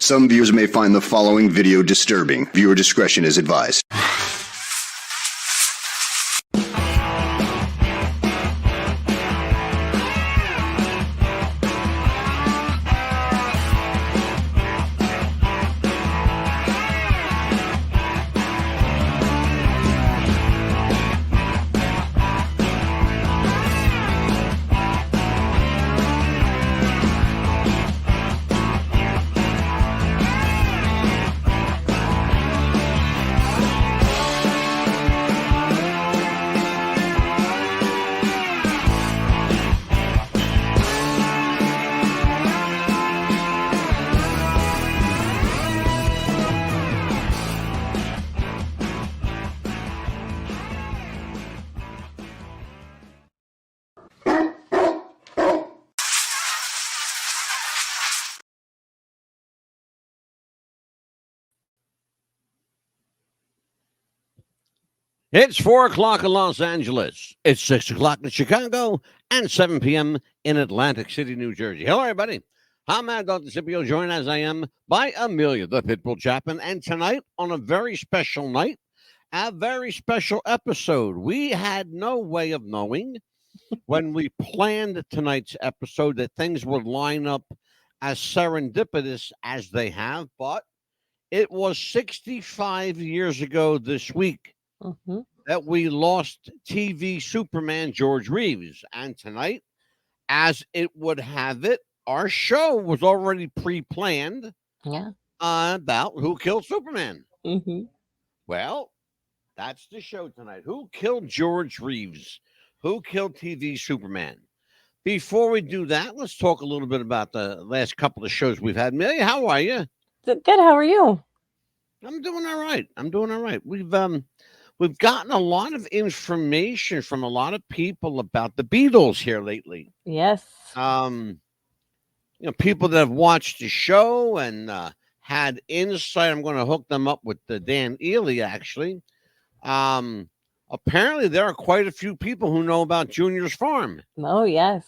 Some viewers may find the following video disturbing. Viewer discretion is advised. It's 4 o'clock in Los Angeles. It's 6 o'clock in Chicago and 7 p.m. in Atlantic City, New Jersey. Hello, everybody. I'm Mad Dr. Scipio, joined as I am by Amelia, the Pitbull Chapman. And tonight, on a very special night, a very special episode. We had no way of knowing when we planned tonight's episode that things would line up as serendipitous as they have. But it was 65 years ago this week that we lost TV Superman George Reeves. And tonight, as it would have it, our show was already pre-planned about who killed Superman. Well, that's the show tonight. Who killed George Reeves? Who killed TV Superman? Before we do that, let's talk a little bit about the last couple of shows we've had. Amelia, how are you? Good. How are you? I'm doing all right. We've gotten a lot of information from a lot of people about the Beatles here lately. Yes. People that have watched the show and had insight. I'm going to hook them up with Dan Ely, actually. Apparently, there are quite a few people who know about Junior's Farm. Oh, yes.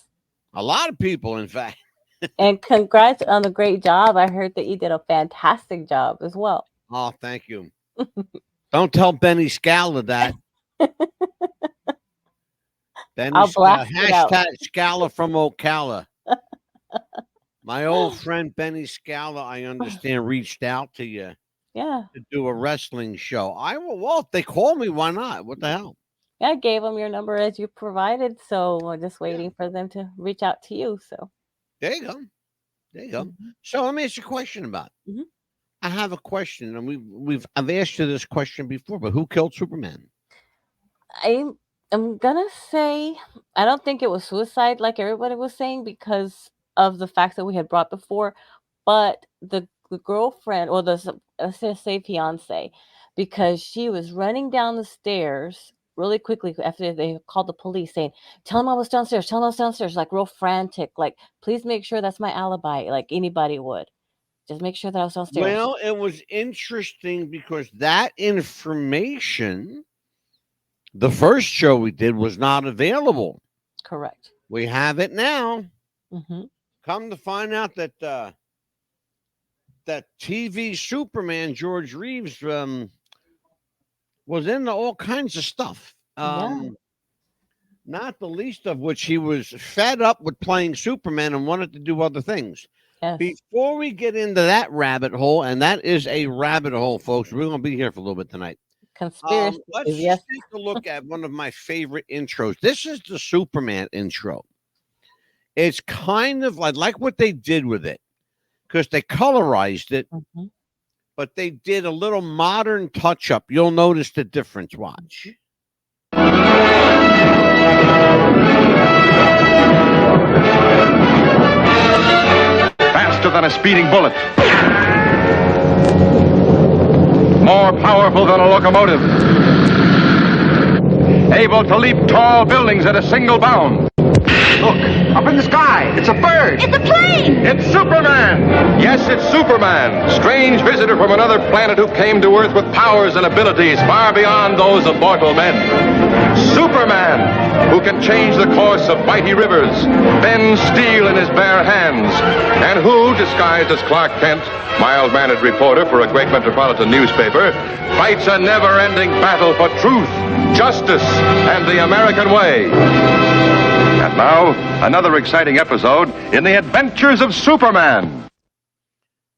A lot of people, in fact. And congrats on the great job. I heard that you did a fantastic job as well. Oh, thank you. Don't tell Benny Scala that. I'll blast it out. Hashtag Scala from Ocala. My old friend Benny Scala, I understand, reached out to you. Yeah. To do a wrestling show. Well, if they call me, why not? What the hell? Yeah, I gave them your number as you provided, so we're just waiting for them to reach out to you. So there you go. So let me ask you a question about it. I have a question, and I've asked you this question before, but who killed Superman? I'm gonna say I don't think it was suicide like everybody was saying because of the facts that we had brought before, but the girlfriend or the let's say fiance, because she was running down the stairs really quickly after they called the police saying, tell them I was downstairs, like real frantic, like please make sure that's my alibi, like anybody would. Just make sure that I was downstairs. Well, it was interesting because that information, the first show we did, was not available. Correct. We have it now. Come to find out that that TV Superman George Reeves was into all kinds of stuff. Not the least of which he was fed up with playing Superman and wanted to do other things. Yes. Before we get into that rabbit hole, and that is a rabbit hole, folks, we're going to be here for a little bit tonight. Conspiracy. Let's just take a look at one of my favorite intros. This is the Superman intro. It's kind of like what they did with it, because they colorized it, but they did a little modern touch-up. You'll notice the difference. Watch. Faster than a speeding bullet. More powerful than a locomotive. Able to leap tall buildings at a single bound. Look, up in the sky. It's a bird. It's a plane. It's Superman. Yes, it's Superman. Strange visitor from another planet who came to Earth with powers and abilities far beyond those of mortal men. Superman, who can change the course of mighty rivers, bend steel in his bare hands, and who, disguised as Clark Kent, mild-mannered reporter for a great metropolitan newspaper, fights a never-ending battle for truth, justice, and the American way. And now, another exciting episode in the adventures of Superman.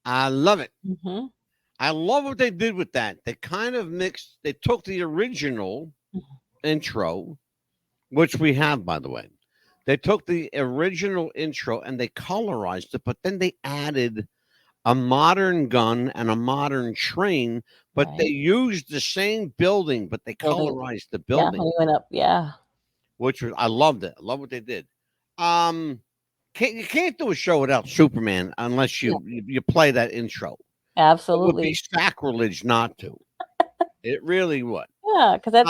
I love it. Mm-hmm. I love what they did with that. They kind of mixed, they took the original intro, which we have, by the way. They took the original intro and they colorized it, but then they added a modern gun and a modern train, but Right. they used the same building, but they colorized the building. Yeah, when he went up. Yeah. Which was, I loved it. I love what they did. You can't do a show without Superman unless you play that intro. Absolutely. It would be sacrilege not to. It really would. Yeah, because that's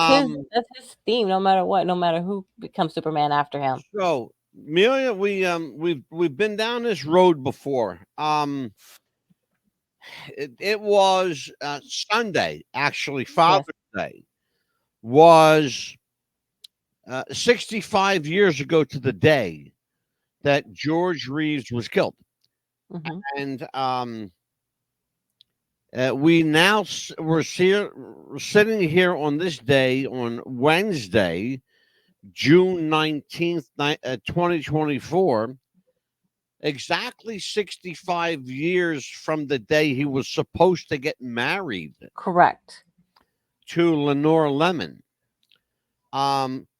his theme. No matter what, no matter who becomes Superman after him. So, Amelia, we've been down this road before. It was Sunday, actually, Father's Day was 65 years ago to the day that George Reeves was killed. Mm-hmm. And we're sitting here on this day, on Wednesday, June 19th, 2024, exactly 65 years from the day he was supposed to get married. Correct. To Lenore Lemon.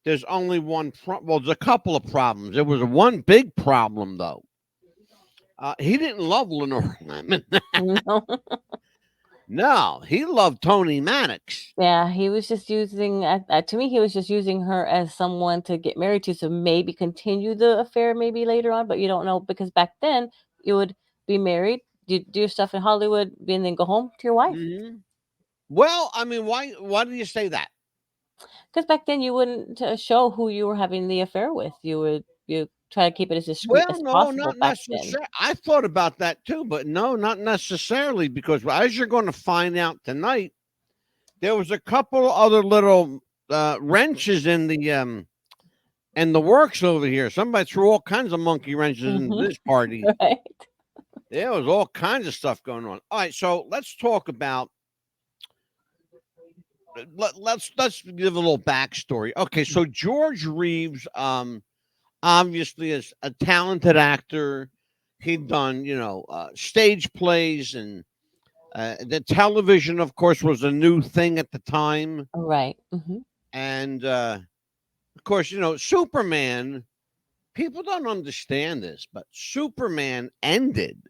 There's only one there's a couple of problems. There was one big problem, though. He didn't love Lenore Lemon. No. No, he loved Toni Mannix. Yeah, he was just using, to me, he was just using her as someone to get married to, so maybe continue the affair maybe later on, but you don't know, because back then you would be married, you do your stuff in Hollywood, and then go home to your wife. Mm-hmm. Well, I mean, why do you say that? Because back then you wouldn't show who you were having the affair with. You try to keep it as discreet as possible. Not back necessarily. then. I thought about that too, but no, not necessarily, because as you're going to find out tonight, there was a couple other little wrenches in the works over here. Somebody threw all kinds of monkey wrenches into this party. Right. There was all kinds of stuff going on. All right, so let's talk about. Let's give a little backstory. Okay, so George Reeves, obviously is a talented actor. He'd done, stage plays, and the television, of course, was a new thing at the time. Right. Mm-hmm. And of course, Superman. People don't understand this, but Superman ended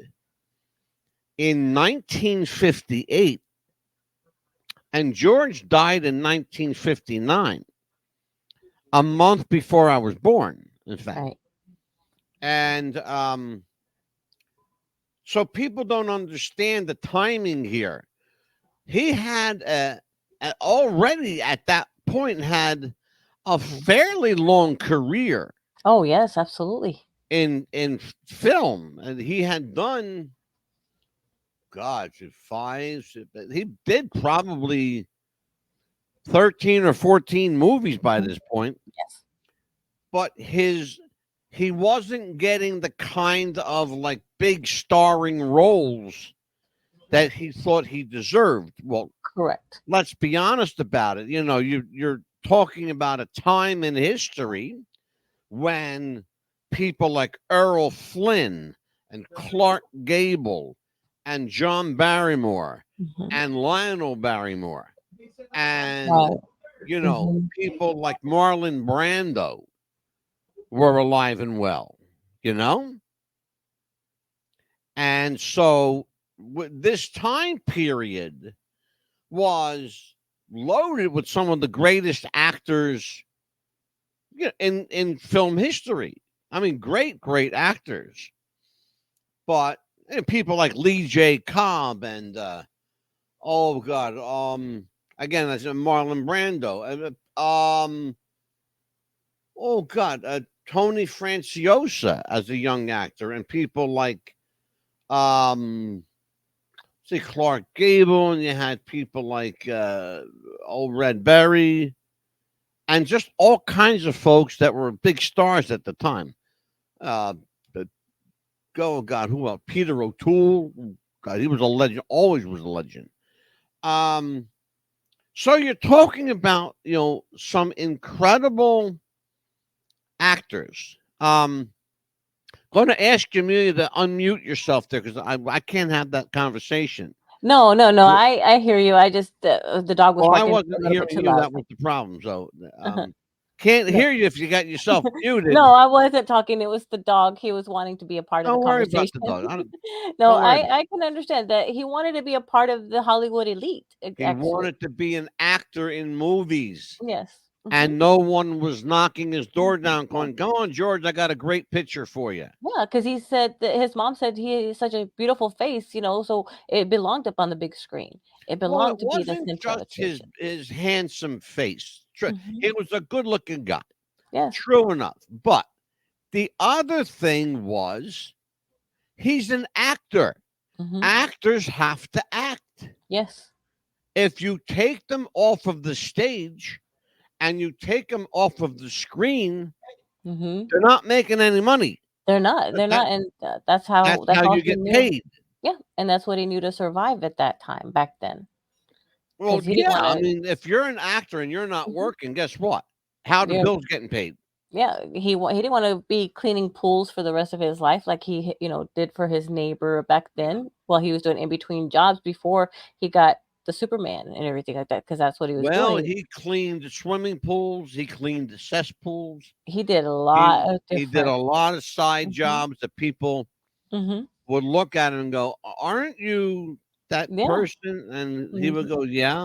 in 1958. And George died in 1959, a month before I was born, in fact. Right. And so people don't understand the timing here. He had already at that point had a fairly long career. Oh, yes, absolutely. In film. And he had done, he did probably 13 or 14 movies by this point. Yes. But he wasn't getting the kind of like big starring roles that he thought he deserved. Well, correct. Let's be honest about it. You're talking about a time in history when people like Errol Flynn and Clark Gable and John Barrymore and Lionel Barrymore and people like Marlon Brando were alive and well, and so this time period was loaded with some of the greatest actors in film history. I mean, great actors, but people like Lee J. Cobb and again, that's Marlon Brando. Tony Franciosa as a young actor, and people like Clark Gable, and you had people like old Red Berry, and just all kinds of folks that were big stars at the time. Oh God, who else? Peter O'Toole. God, he was a legend. Always was a legend. So you're talking about, some incredible actors. Going to ask you, Amelia, to unmute yourself there because I can't have that conversation. No. Well, I hear you. I just the dog was well, I barking a wasn't little bit hearing too you. loud. That was the problem. So can't No. hear you if you got yourself muted. No, I wasn't talking. It was the dog. He was wanting to be a part of the Don't worry about conversation. the dog. No, Don't worry about it. I can understand that he wanted to be a part of the Hollywood elite. He Actually, wanted to be an actor in movies. yes. And no one was knocking his door down, going, "Come on, George, I got a great picture for you." Yeah, because he said that his mom said he has such a beautiful face, so it belonged up on the big screen. It Well, it belonged to be the wasn't center of just his attention. his handsome face. Hmm. He was a good-looking guy. Yes. True enough. But the other thing was he's an actor. Hmm. Actors have to act. Yes. If you take them off of the stage and you take them off of the screen, Hmm. they're not making any money. They're not. That, They're that- not, and that's that's how all you he get knew. paid. Yeah, and that's what he knew to survive at that time back then, Well, because he didn't yeah. want I to. mean, if you're an actor and you're not working, guess what? How the Yeah, bills getting paid? yeah. He didn't want to be cleaning pools for the rest of his life, like he did for his neighbor back then, while he was doing in between jobs before he got the Superman and everything like that, because that's what he was Well, doing. he cleaned the swimming pools. He cleaned the cesspools. He did a He lot of he did a different. lot of side Hmm. jobs that people Hmm. would look at him and go, "Aren't you that Yeah. person?" And he would Hmm. go, "Yeah."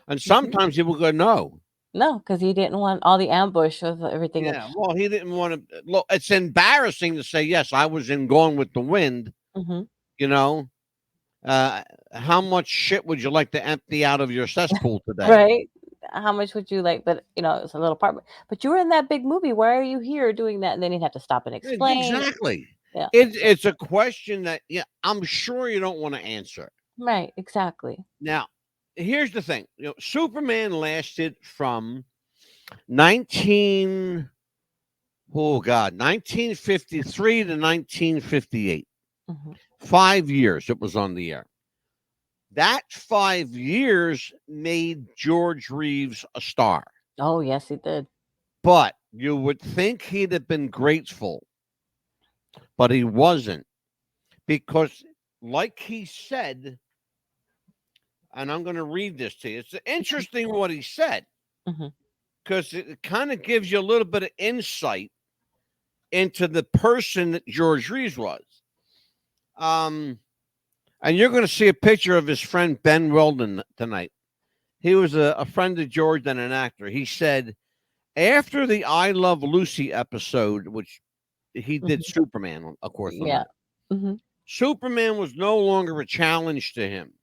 And Hmm. sometimes he would go, "No." No, because he didn't want all the ambush of everything. And Yeah. Well, he didn't want to look. It's embarrassing to say, "Yes, I was in Gone with the Wind." hmm You know, how much shit would you like to empty out of your cesspool today? right? How much would you like? But it's a little part. But you were in that big movie. Why are you here doing that? And then he'd have to stop and explain. Exactly. Yeah. It's a question that I'm sure you don't want to answer. Right. Exactly. Now, here's the thing. Superman lasted from 19 oh God, 1953 to 1958. Hmm. 5 years it was on the air. That 5 years made George Reeves a star. Oh yes, he did. But you would think he'd have been grateful, but he wasn't, because like he said, and I'm going to read this to you. It's interesting what he said, Hmm. because it kind of gives you a little bit of insight into the person that George Reeves was. And you're going to see a picture of his friend Ben Weldon tonight. He was a friend of George and an actor. He said, after the I Love Lucy episode, which he did Hmm. Superman, of course, on Yeah. that, Hmm. Superman was no longer a challenge to him.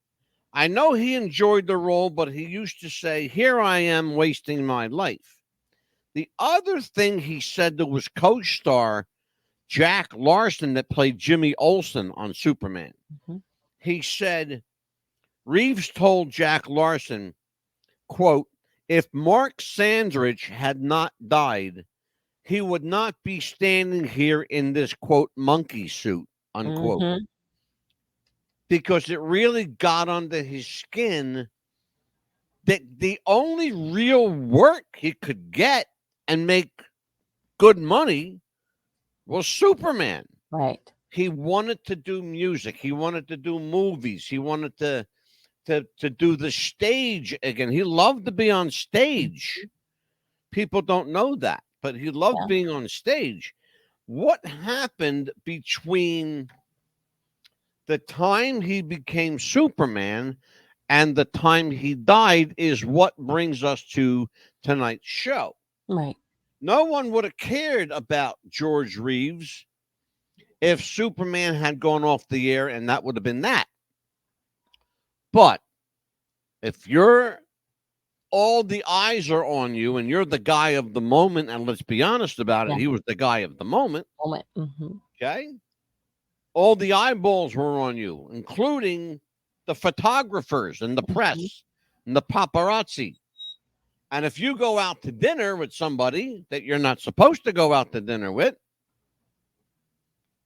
I know he enjoyed the role, but he used to say, "Here I am wasting my life." The other thing he said to was co-star Jack Larson that played Jimmy Olsen on Superman. Hmm. He said, Reeves told Jack Larson, quote, "If Mark Sandridge had not died, he would not be standing here in this, quote, monkey suit," unquote. Hmm. Because it really got under his skin that the only real work he could get and make good money was Superman. Right. He wanted to do music. He wanted to do movies. He wanted to do the stage again. He loved to be on stage. People don't know that, but he loved Yeah. being on stage. What happened between the time he became Superman and the time he died is what brings us to tonight's show. Right. No one would have cared about George Reeves if Superman had gone off the air, and that would have been that. But if you're all the eyes are on you and you're the guy of the moment, and let's be honest about it, Yeah. he was the guy of the moment, Moment. Hmm. okay? All the eyeballs were on you, including the photographers and the press and the paparazzi. And if you go out to dinner with somebody that you're not supposed to go out to dinner with,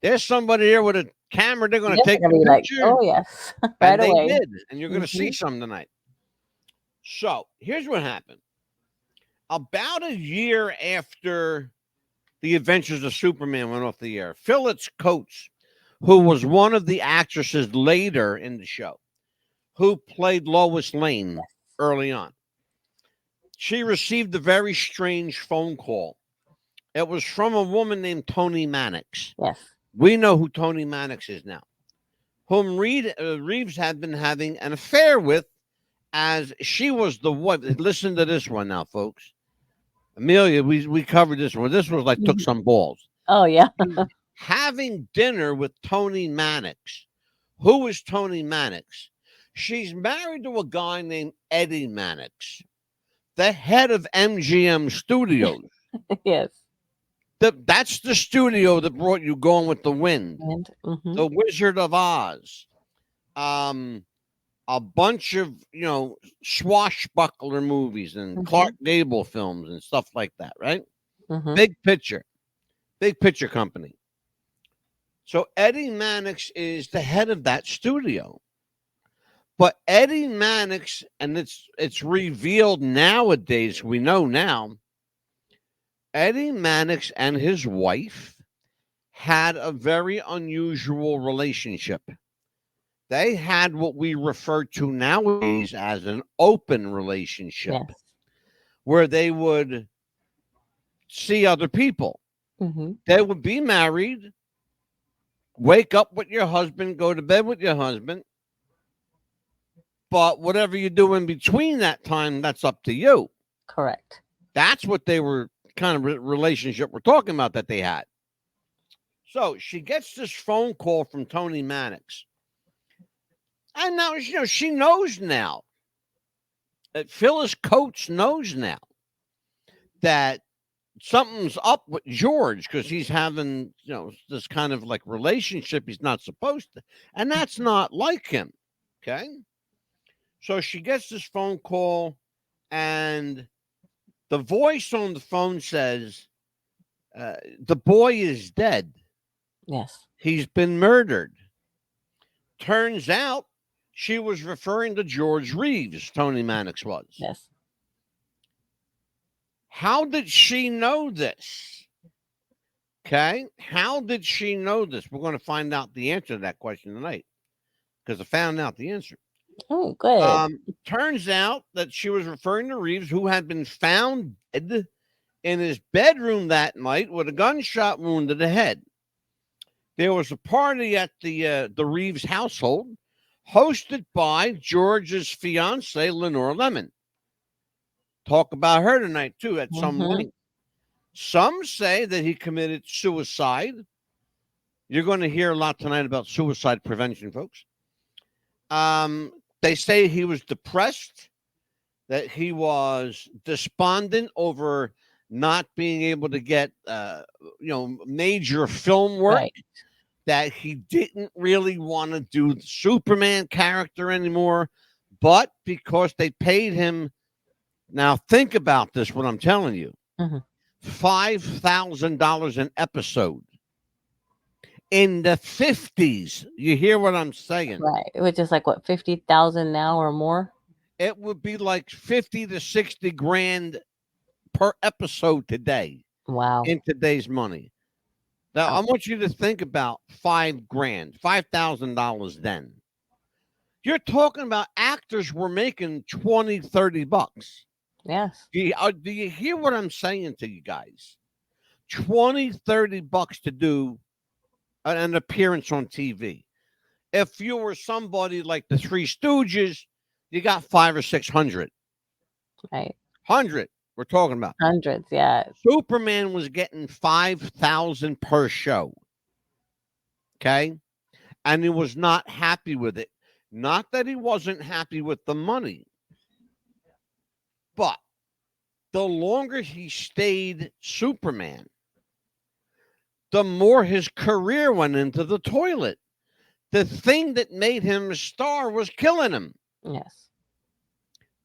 there's somebody here with a camera. They're going to Yes, take they're a gonna be like, picture. oh yes, right And they away. did. And you're going to see Mhm. some tonight. So here's what happened. About a year after The Adventures of Superman went off the air, Phyllis Coates, who was one of the actresses later in the show, who played Lois Lane early on, she received a very strange phone call. It was from a woman named Toni Mannix. Yes. We know who Toni Mannix is now, whom Reeves had been having an affair with, as she was the wife. Listen to this one now, folks. Amelia, we covered this one. This was like took some balls. Oh yeah. Having dinner with Toni Mannix. Who is Toni Mannix? She's married to a guy named Eddie Mannix, the head of MGM Studios. Yes. That's the studio that brought you Gone with the Wind, And The Wizard of Oz, a bunch of swashbuckler movies and Clark Gable films and stuff like that, right? Big picture company. So Eddie Mannix is the head of that studio. But Eddie Mannix, and it's revealed nowadays, we know now, Eddie Mannix and his wife had a very unusual relationship. They had what we refer to nowadays as an open relationship, where they would see other people. They would be married, wake up with your husband, go to bed with your husband. But whatever you do in between that time, that's up to you. Correct. That's what they were kind of relationship we're talking about that they had. So she gets this phone call from Toni Mannix. And now, she knows now. Phyllis Coates knows now that something's up with George because he's having, this kind of like relationship he's not supposed to. And that's not like him. Okay. So she gets this phone call, and the voice on the phone says, the boy is dead. Yes. He's been murdered. Turns out she was referring to George Reeves, Toni Mannix was. Yes. How did she know this? Okay. How did she know this? We're going to find out the answer to that question tonight, because I found out the answer. Oh, good. Turns out that she was referring to Reeves, who had been found dead in his bedroom that night with a gunshot wound to the head. There was a party at the Reeves household hosted by George's fiancée, Lenore Lemon. Talk about her tonight, too, at some length. Some say that he committed suicide. You're going to hear a lot tonight about suicide prevention, folks. They say he was depressed, that he was despondent over not being able to get, major film work, that he didn't really want to do the Superman character anymore, but because they paid him. Now, think about this, what I'm telling you. $5,000 an episode. In the 50s, you hear what I'm saying? Right, which is like what, 50,000 now or more? It would be like 50 to 60 grand per episode today. Wow. In today's money. Now, I want you to think about $5,000 then. You're talking about actors were making 20, 30 bucks. Yes. Do you hear what I'm saying to you guys? 20, 30 bucks to do an appearance on TV. If you were somebody like the Three Stooges, you got 500 or 600. Right. 100. We're talking about hundreds. Yeah. Superman was getting 5,000 per show. Okay, and he was not happy with it. Not that he wasn't happy with the money, but the longer he stayed Superman, the more his career went into the toilet. The thing that made him a star was killing him. Yes.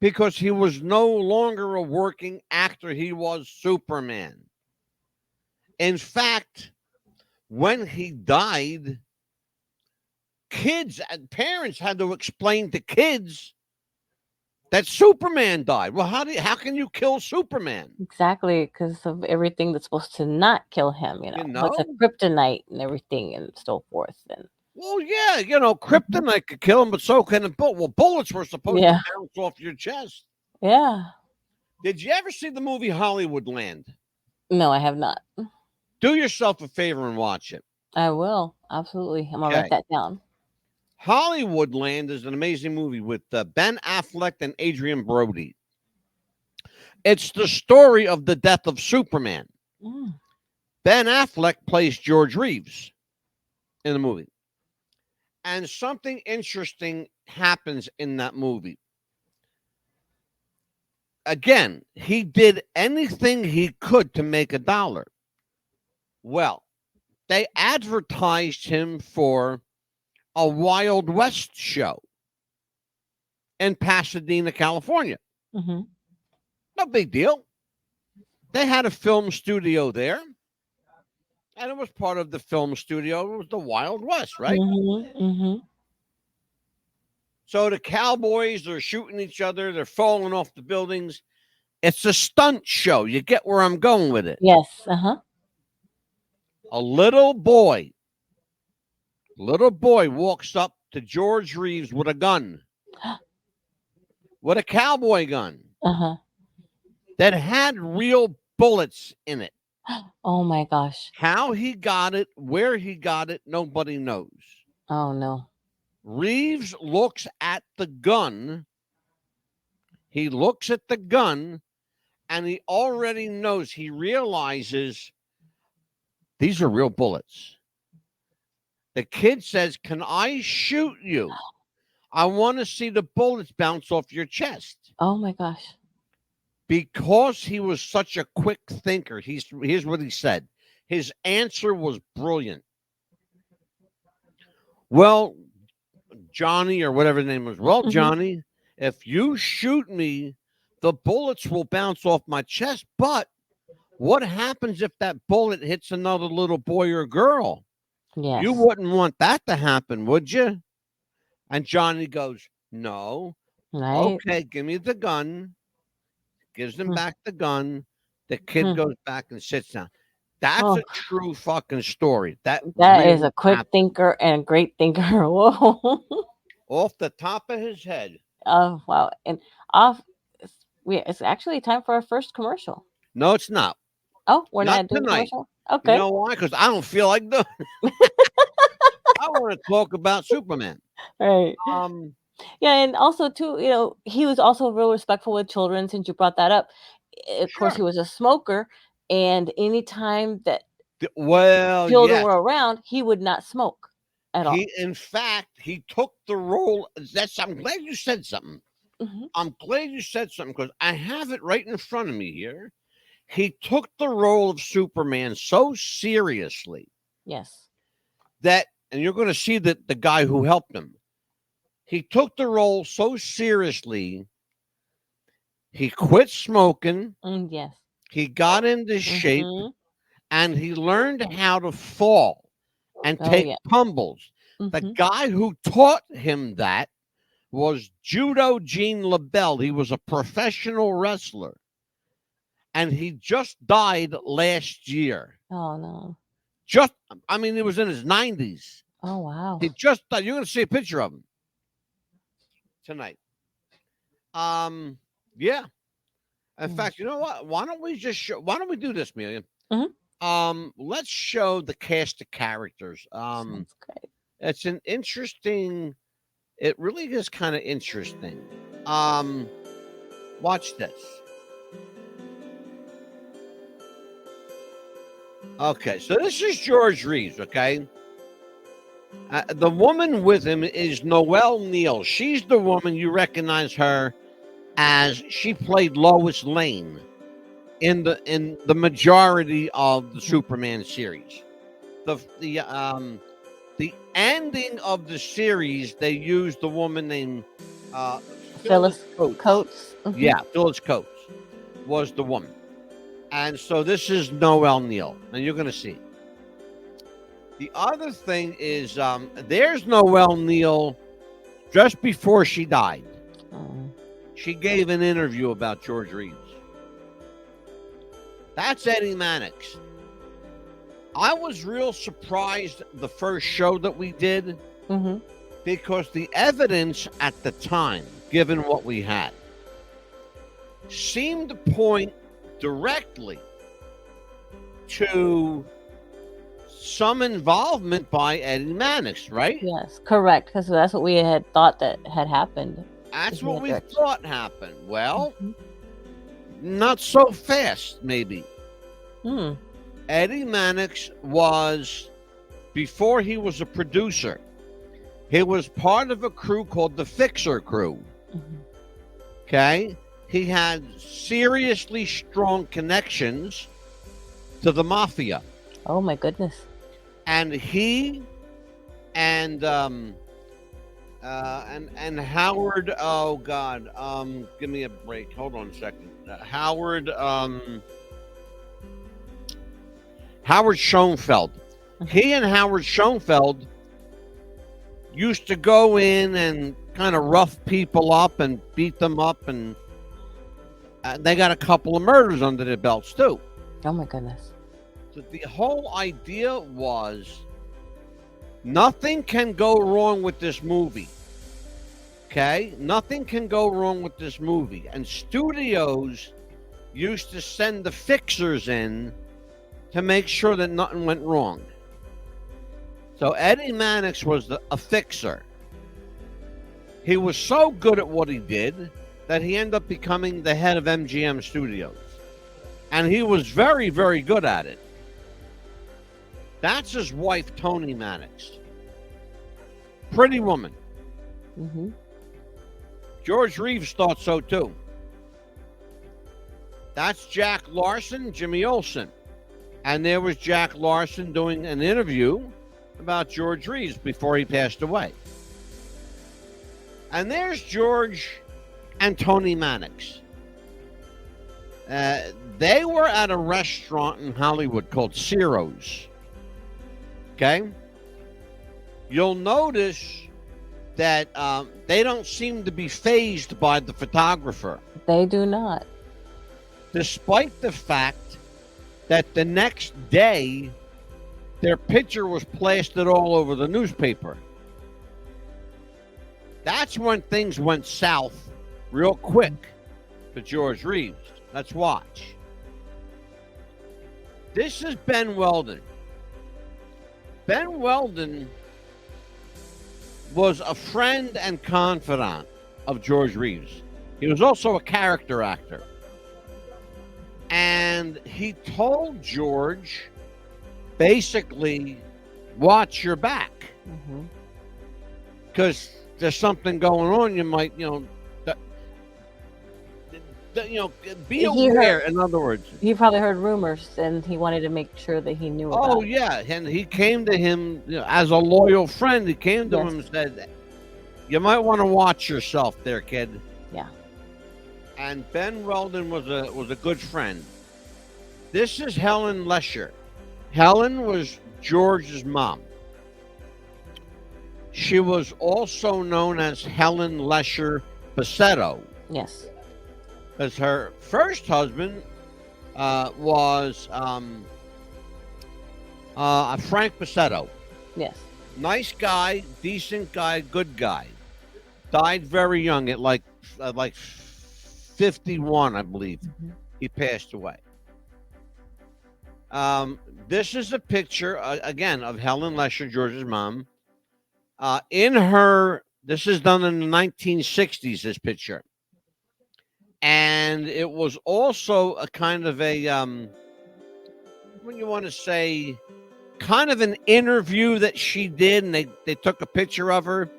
because he was no longer a working actor. He was Superman. In fact, when he died, kids and parents had to explain to kids that Superman died. Well, how can you kill Superman? Exactly, because of everything that's supposed to not kill him, what's a kryptonite and everything and so forth. And well, yeah, kryptonite could kill him, but so can a bullet. Well, bullets were supposed to bounce off your chest. Yeah. Did you ever see the movie Hollywoodland? No, I have not. Do yourself a favor and watch it. I will. Absolutely. I'm going to write that down. Hollywoodland is an amazing movie with Ben Affleck and Adrian Brody. It's the story of the death of Superman. Mm. Ben Affleck plays George Reeves in the movie. And something interesting happens in that movie. Again, he did anything he could to make a dollar. Well, they advertised him for a Wild West show in Pasadena, California. Mm-hmm. No big deal. They had a film studio there, and it was part of the film studio. It was the Wild West, right? Mm-hmm. Mm-hmm. So the cowboys are shooting each other. They're falling off the buildings. It's a stunt show. You get where I'm going with it. Yes. Uh-huh. A little boy walks up to George Reeves with a gun, with a cowboy gun Uh-huh. that had real bullets in it. Oh, my gosh. How he got it, where he got it, nobody knows. Oh, no. Reeves looks at the gun. He looks at the gun, and he already knows, he realizes these are real bullets. The kid says, "Can I shoot you? I want to see the bullets bounce off your chest." Oh, my gosh. Because he was such a quick thinker, here's what he said. His answer was brilliant. "Well, Johnny," or whatever his name was. "Well, Johnny, if you shoot me, the bullets will bounce off my chest. But what happens if that bullet hits another little boy or girl? Yes. You wouldn't want that to happen, would you?" And Johnny goes, "No." Right. "Okay, give me the gun." Gives him back the gun. The kid goes back and sits down. That's a true fucking story. That really is a quick thinker and great thinker. Whoa. Off the top of his head. Oh, wow. And it's actually time for our first commercial. No, it's not. Oh, we're not doing tonight. commercial? Okay. You know why? Because I don't feel like doing it. I want to talk about Superman. Right. Yeah, and also too, he was also real respectful with children. Since you brought that up, of course, he was a smoker, and anytime that children were around, he would not smoke at all. In fact, he took the role. I'm glad you said something. I'm glad you said something because I have it right in front of me here. He took the role of Superman so seriously. Yes. And you're going to see that the guy who helped him. He took the role so seriously. He quit smoking. Yes. He got into shape, and he learned how to fall and take tumbles. The guy who taught him that was Judo Gene LaBelle. He was a professional wrestler, and he just died last year. Oh, no. He was in his 90s. Oh, wow. He just died. You're going to see a picture of him tonight. Yeah. In fact, you know what? Why don't we do this, Amelia? Let's show the cast of characters. Sounds great. It's an interesting. It really is kind of interesting. Watch this. Okay, so this is George Reeves, okay? The woman with him is Noelle Neal. She's the woman, you recognize her as she played Lois Lane in the majority of the Superman series. The ending of the series, they used the woman named Phyllis Coates. Mhm. Yeah, Phyllis Coates was the woman. And so this is Noelle Neal, and you're going to see. The other thing is there's Noelle Neal just before she died. Oh. She gave an interview about George Reeves. That's Eddie Mannix. I was real surprised the first show that we did Mhm. because the evidence at the time, given what we had, seemed to point directly to some involvement by Eddie Mannix, right? Yes, correct. Because that's what we had thought that had happened. That's in what that we direction. thought happened. Well, Mhm. not so fast, maybe. Hmm. Eddie Mannix was, before he was a producer, he was part of a crew called the Fixer Crew. Mhm. Okay? He had seriously strong connections to the mafia. Oh my goodness. And he and Howard, oh God, give me a break. Hold on a second. Howard Schoenfeld. He and Howard Schoenfeld used to go in and kind of rough people up and beat them up, and they got a couple of murders under their belts too. Oh my goodness. So the whole idea was nothing can go wrong with this movie. Okay? Nothing can go wrong with this movie. And studios used to send the fixers in to make sure that nothing went wrong. So Eddie Mannix was a fixer. He was so good at what he did that he ended up becoming the head of MGM Studios. And he was very, very good at it. That's his wife, Toni Mannix. Pretty woman. Mm-hmm. George Reeves thought so too. That's Jack Larson, Jimmy Olsen. And there was Jack Larson doing an interview about George Reeves before he passed away. And there's George and Toni Mannix. They were at a restaurant in Hollywood called Ciro's. Okay? You'll notice that they don't seem to be fazed by the photographer, They do not. despite the fact that the next day their picture was plastered all over the newspaper. That's when things went south real quick for George Reeves. Let's watch. This is Ben Weldon. Ben Weldon was a friend and confidant of George Reeves. He was also a character actor. And he told George, basically, watch your back. Mm-hmm. Because there's something going on, you might, be aware, in other words. He probably heard rumors, and he wanted to make sure that he knew about Oh, it. yeah. And he came to him, as a loyal friend. He came to Yes. him and said, you might want to watch yourself there, kid. Yeah. And Ben Weldon was a good friend. This is Helen Lesher. Helen was George's mom. She was also known as Helen Lesher Bassetto, Yes. because her first husband was Frank Bassetto. Yes. Nice guy, decent guy, good guy. Died very young at like 51, I believe. Mhm. He passed away. This is a picture again of Helen Lesher, George's mom. This is done in the 1960s. This picture, and it was also a kind of a what you want to say, kind of an interview that she did, and they took a picture of her,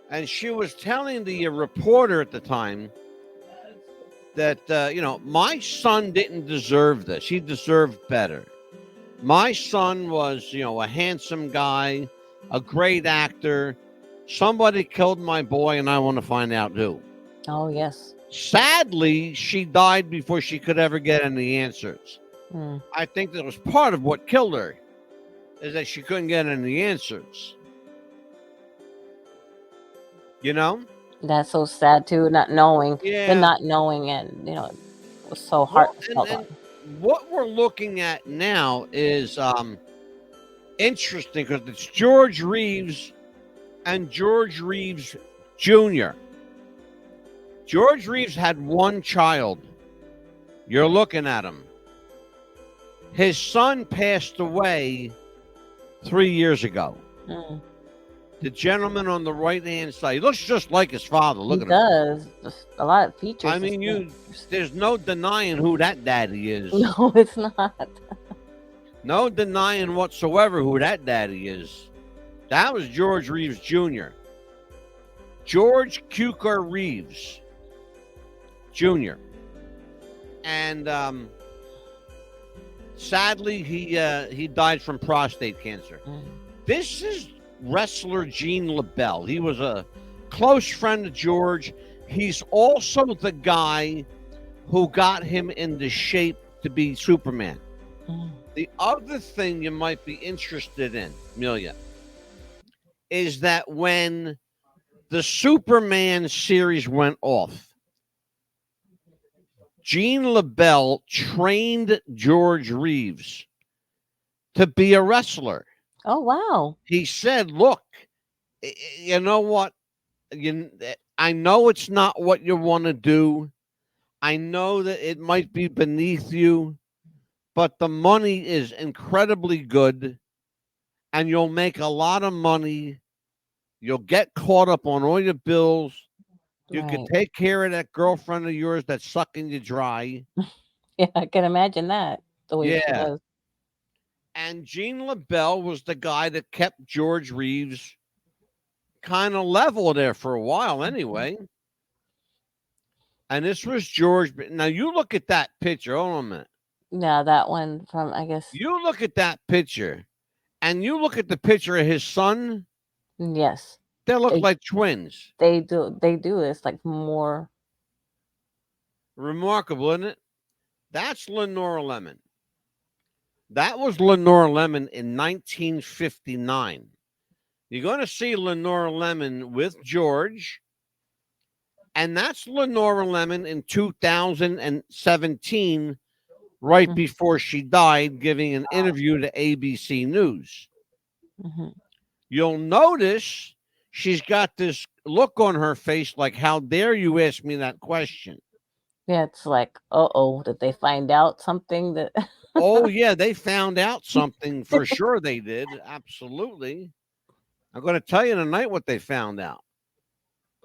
and she was telling the reporter at the time that my son didn't deserve this. He deserved better. My son was a handsome guy, a great actor, Somebody killed my boy, and I want to find out who. Oh, yes. Sadly, she died before she could ever get any answers. Mm. I think that was part of what killed her, is that she couldn't get any answers. You know? That's so sad too, not knowing the Yeah. not knowing, and it was so Well, heartfelt. and what we're looking at now is interesting because it's George Reeves and George Reeves Jr. George Reeves had one child. You're looking at him. His son passed away 3 years ago. Mm. The gentleman on the right-hand side, he looks just like his father. Look He at him. does. Just a lot of features. I mean, there's no denying who that daddy is. No, it's not. No denying whatsoever who that daddy is. That was George Reeves Jr. George Cukor Reeves Jr. And sadly, he died from prostate cancer. Mm. This is wrestler Gene LaBelle. He was a close friend of George. He's also the guy who got him into shape to be Superman. Mm. The other thing you might be interested in, Amelia, is that when the Superman series went off, Gene LaBelle trained George Reeves to be a wrestler. Oh, wow. He said, look, you know what? I know it's not what you want to do. I know that it might be beneath you, but the money is incredibly good, and you'll make a lot of money. You'll get caught up on all your bills. You can Right. take care of that girlfriend of yours that's sucking you dry. Yeah, I can imagine that. The way she Yeah. was. And Gene LaBelle was the guy that kept George Reeves kind of level there for a while anyway. And this was George. Now, you look at that picture. Hold on a minute. Yeah, that one from, I guess. You look at that picture, and you look at the picture of his son. Yes. They look They- like twins. They do. It's like more. Remarkable, isn't it? That's Lenora Lemon. That was Lenora Lemon in 1959. You're going to see Lenora Lemon with George. And that's Lenora Lemon in 2017, right Mhm. before she died, giving an interview to ABC News. Hmm. You'll notice she's got this look on her face like, how dare you ask me that question? Yeah, it's like, did they find out something that? Oh, yeah, they found out something for sure. They did. Absolutely. I'm going to tell you tonight what they found out.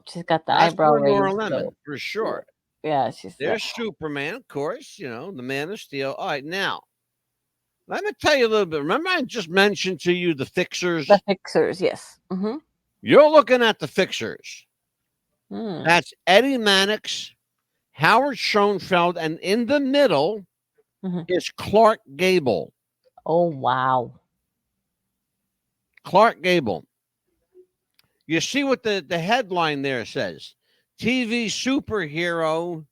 She's got the That's eyebrow Lenora raised. Lemon So, for sure. yeah, she's There's Superman, of course, the Man of Steel. All right, now, let me tell you a little bit. Remember I just mentioned to you the Fixers? the Fixers. Yes. Mm-hmm. You're looking at the Fixers. Mm. That's Eddie Mannix, Howard Schoenfeld, and in the middle is Clark Gable. Oh, wow. Clark Gable. You see what the headline there says? TV superhero,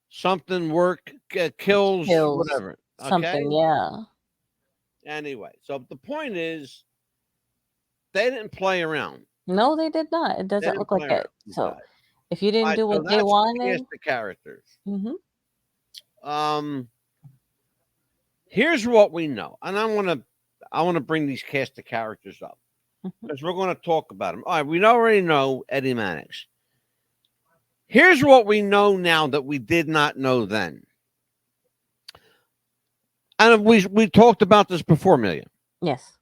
something work, kills, whatever. Something, Okay? yeah. Anyway, so the point is, they didn't play around. No, they did not. It doesn't look like it. So if you didn't do what they wanted, the characters. Mm-hmm. Here's what we know, and I want to bring these cast of characters up because we're going to talk about them. All right, we already know Eddie Mannix. Here's what we know now that we did not know then, and we talked about this before, Amelia. Yes.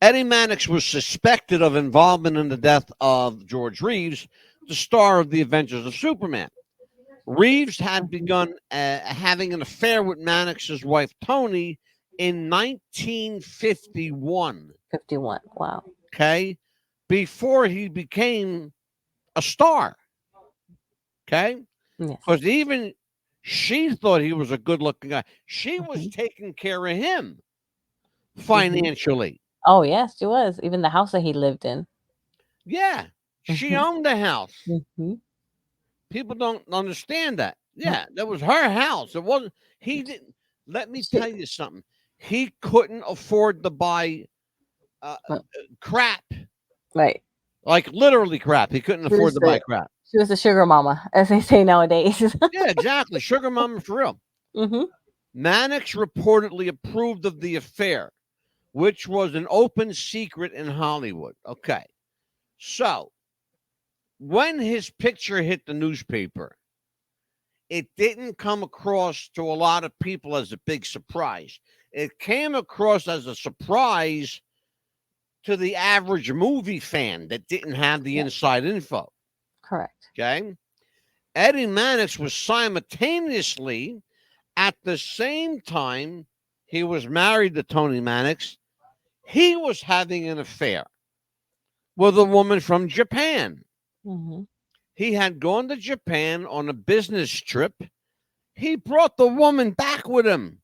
Eddie Mannix was suspected of involvement in the death of George Reeves, the star of The Adventures of Superman. Reeves had begun having an affair with Mannix's wife, Toni, in 1951. 51. Wow. Okay? Before he became a star. Okay? Yes. Because even she thought he was a good-looking guy. She was taking care of him financially. Oh yes, she was. Even the house that he lived in. Yeah, she Mhm. owned the house. Mhm. People don't understand that. Mm. Yeah, that was her house. It wasn't. He didn't. Let me She, tell you something. He couldn't afford to buy uh, crap, right. like literally crap. He couldn't She afford was to buy the crap. she was the sugar mama, as they say nowadays. Yeah, exactly. Sugar mama for real. Mhm. Mannix reportedly approved of the affair, which was an open secret in Hollywood. Okay. So when his picture hit the newspaper, it didn't come across to a lot of people as a big surprise. It came across as a surprise to the average movie fan that didn't have the Yeah, inside info. correct. Okay. Eddie Mannix was simultaneously at the same time he was married to Toni Mannix, he was having an affair with a woman from Japan. Mhm. He had gone to Japan on a business trip. He brought the woman back with him.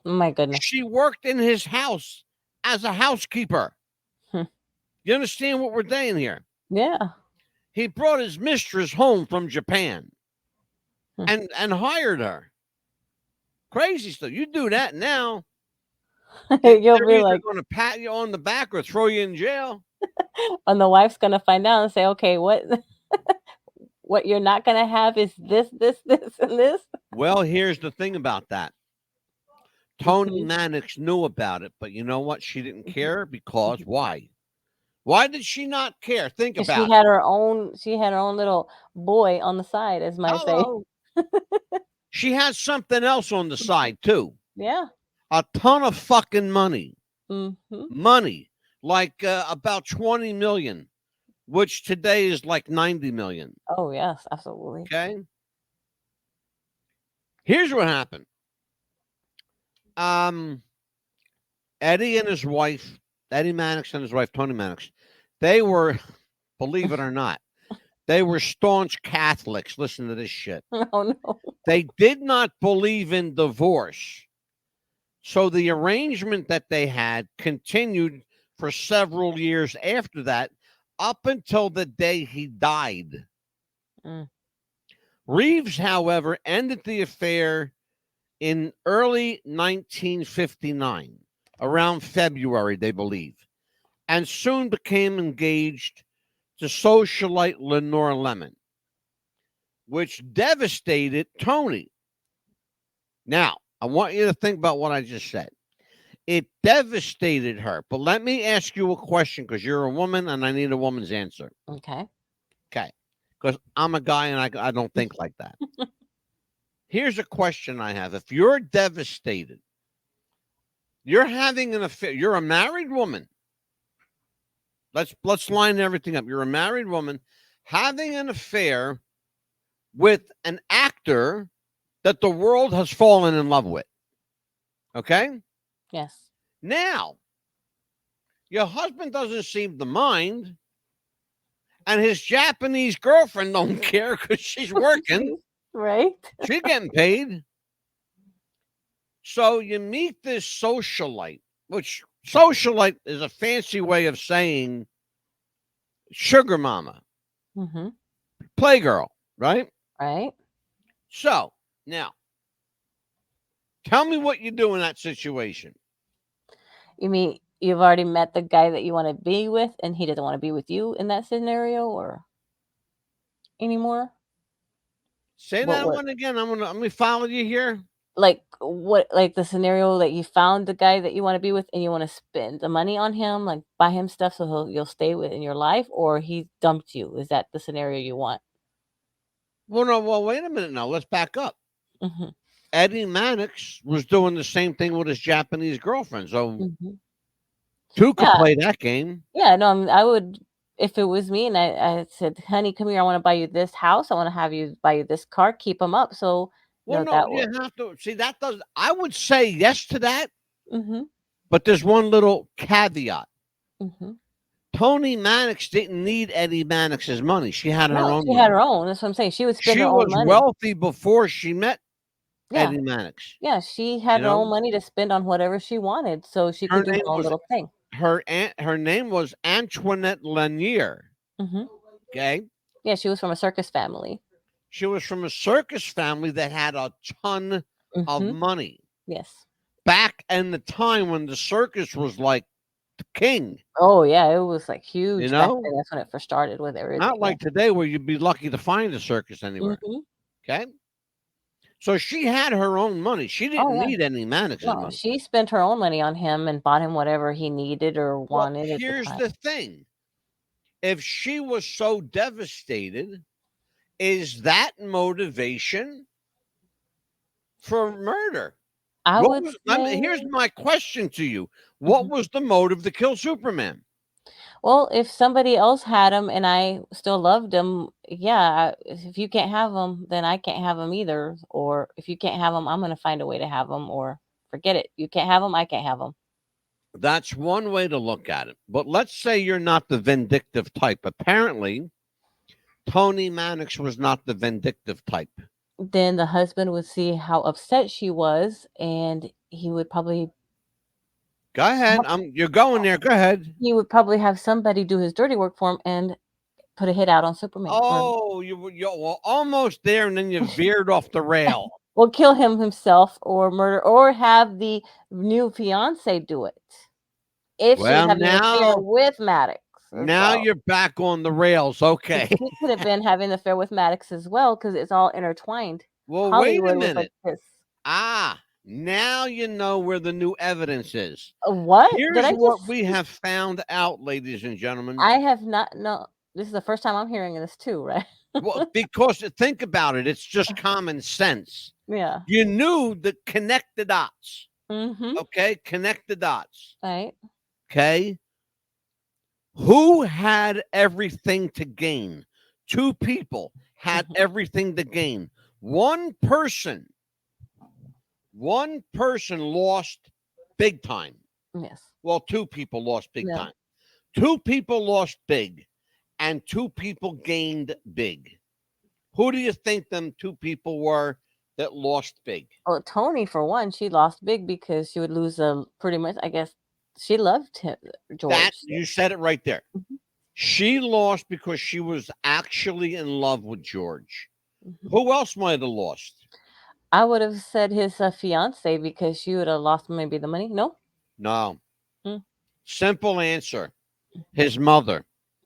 Oh my goodness. She worked in his house as a housekeeper. Hmm. You understand what we're saying here? Yeah. He brought his mistress home from Japan Hmm. and hired her. Crazy stuff. You do that now, You'll they're be either like, going to pat you on the back or throw you in jail. and the wife's gonna find out and say, okay, what what you're not gonna have is this, and this. Well, here's the thing about that. Toni Mhm. Mannix knew about it, but you know what? She didn't Mhm. care because Mhm. why? Why did she not care? Think 'Cause she about it. had her own. She had her own little boy on the side, as might say. Hello. She had something else on the Mhm. side too. Yeah. A ton of fucking money. Mhm. Money. Like about 20 million, which today is like 90 million. Oh yes, absolutely. Okay. Here's what happened. Um, Eddie and his wife, Eddie Mannix and his wife, Toni Mannix, they were, believe it or not, they were staunch Catholics. Listen to this shit. Oh no. They did not believe in divorce. So the arrangement that they had continued for several years after that, up until the day he died. Mm. Reeves, however, ended the affair in early 1959, around February, they believe, and soon became engaged to socialite Lenore Lemon, which devastated Toni. Now, I want you to think about what I just said. It devastated her. But let me ask you a question because you're a woman and I need a woman's answer. Okay. Okay. Because I'm a guy and I don't think like that. Here's a question I have. If you're devastated, you're having an affair, you're a married woman. Let's line everything up. You're a married woman having an affair with an actor that the world has fallen in love with. Okay? Yes. Now, your husband doesn't seem to mind, and his Japanese girlfriend don't care because she's working. Right. She's getting paid. So you meet this socialite, which socialite is a fancy way of saying sugar mama, Mhm. playgirl, right? Right. So now tell me what you do in that situation. You mean you've already met the guy that you want to be with, and he doesn't want to be with you in that scenario, or anymore? Say What? that What? one again. Let me follow you here. Like what? Like the scenario that you found the guy that you want to be with, and you want to spend the money on him, like buy him stuff so you'll stay with in your life, or he dumped you. Is that the scenario you want? Well, no, well, wait a minute now. Let's back up. Mhm. Eddie Mannix was doing the same thing with his Japanese girlfriend. So Mhm. two could Yeah. play that game. Yeah. No, I would if it was me, and I said, "Honey, come here. I want to buy you this house. I want to have you buy you this car. Keep them up." So Well, no, that you would. have to see that does. I would say yes to that, Mhm. but there's one little caveat. Mhm. Toni Mannix didn't need Eddie Mannix's money. She had her No, own she had money. her own. That's what I'm saying. She would spend She her own was money. wealthy before she met Yeah. Eddie Mannix. Yeah, she You had her know, own money to spend on whatever she wanted, so she her could do name her own was little thing. her name was Antoinette Lanier. Hmm. Okay. Yeah, she was from a circus family. She was from a circus family that had a ton of Hmm. money Yes. back in the time when the circus was like the king, Oh yeah, it was like you huge back know, then. That's when it first started with everything. not like today where you'd be lucky to find a circus Yeah. anywhere. Hmm. Okay. So she had her own money. She Oh didn't yeah. need any Mannix's No, money. she spent her own money on him and bought him whatever he needed or Well, wanted at the here's time. the thing. If she was so devastated, is that motivation for murder? I would say, Here's my question to you. What Mhm. was the motive to kill Superman? Well, if somebody else had him and I still loved him, yeah, if you can't have him, then I can't have him either. Or if you can't have him, I'm going to find a way to have him, or forget it. You can't have him, I can't have him. That's one way to look at it. But let's say you're not the vindictive type. Apparently, Toni Mannix was not the vindictive type. Then the husband would see how upset she was, and he would probably Go ahead. You're going there. Go ahead. have somebody do his dirty work for him and put a hit out on Superman. Oh, you're well, almost there, and then you veered off the rail. Or kill him himself, or murder, or have the new fiance do it if she was Well, having an affair with Maddox as now well. you're back on the rails. Okay. He could have been having an affair with Maddox as well, because it's all intertwined. Well, wait a Hollywood was like minute. this. Now you know where the new evidence is. What did Here's I what just? we have found out, ladies and gentlemen. I have not. No, this is the first time I'm hearing this too, right? Well, because think about it, it's just common sense. Yeah. You knew the connect the dots. Mm-hmm. Okay, connect the dots. Right. Okay. Who had everything to gain? Two people had everything to gain. One person lost big time. Yes. Well, two people lost big Yeah. time. Two people lost big, and two people gained big. Who do you think them two people were that lost big? Well, Toni, for one, she lost big because she would lose pretty much. I guess she loved him, George. You said it right there. Mhm. She lost because she was actually in love with George. Mhm. Who else might have lost? I would have said his fiance, because she would have lost maybe the money. No. No. Hmm. Simple answer. His mother.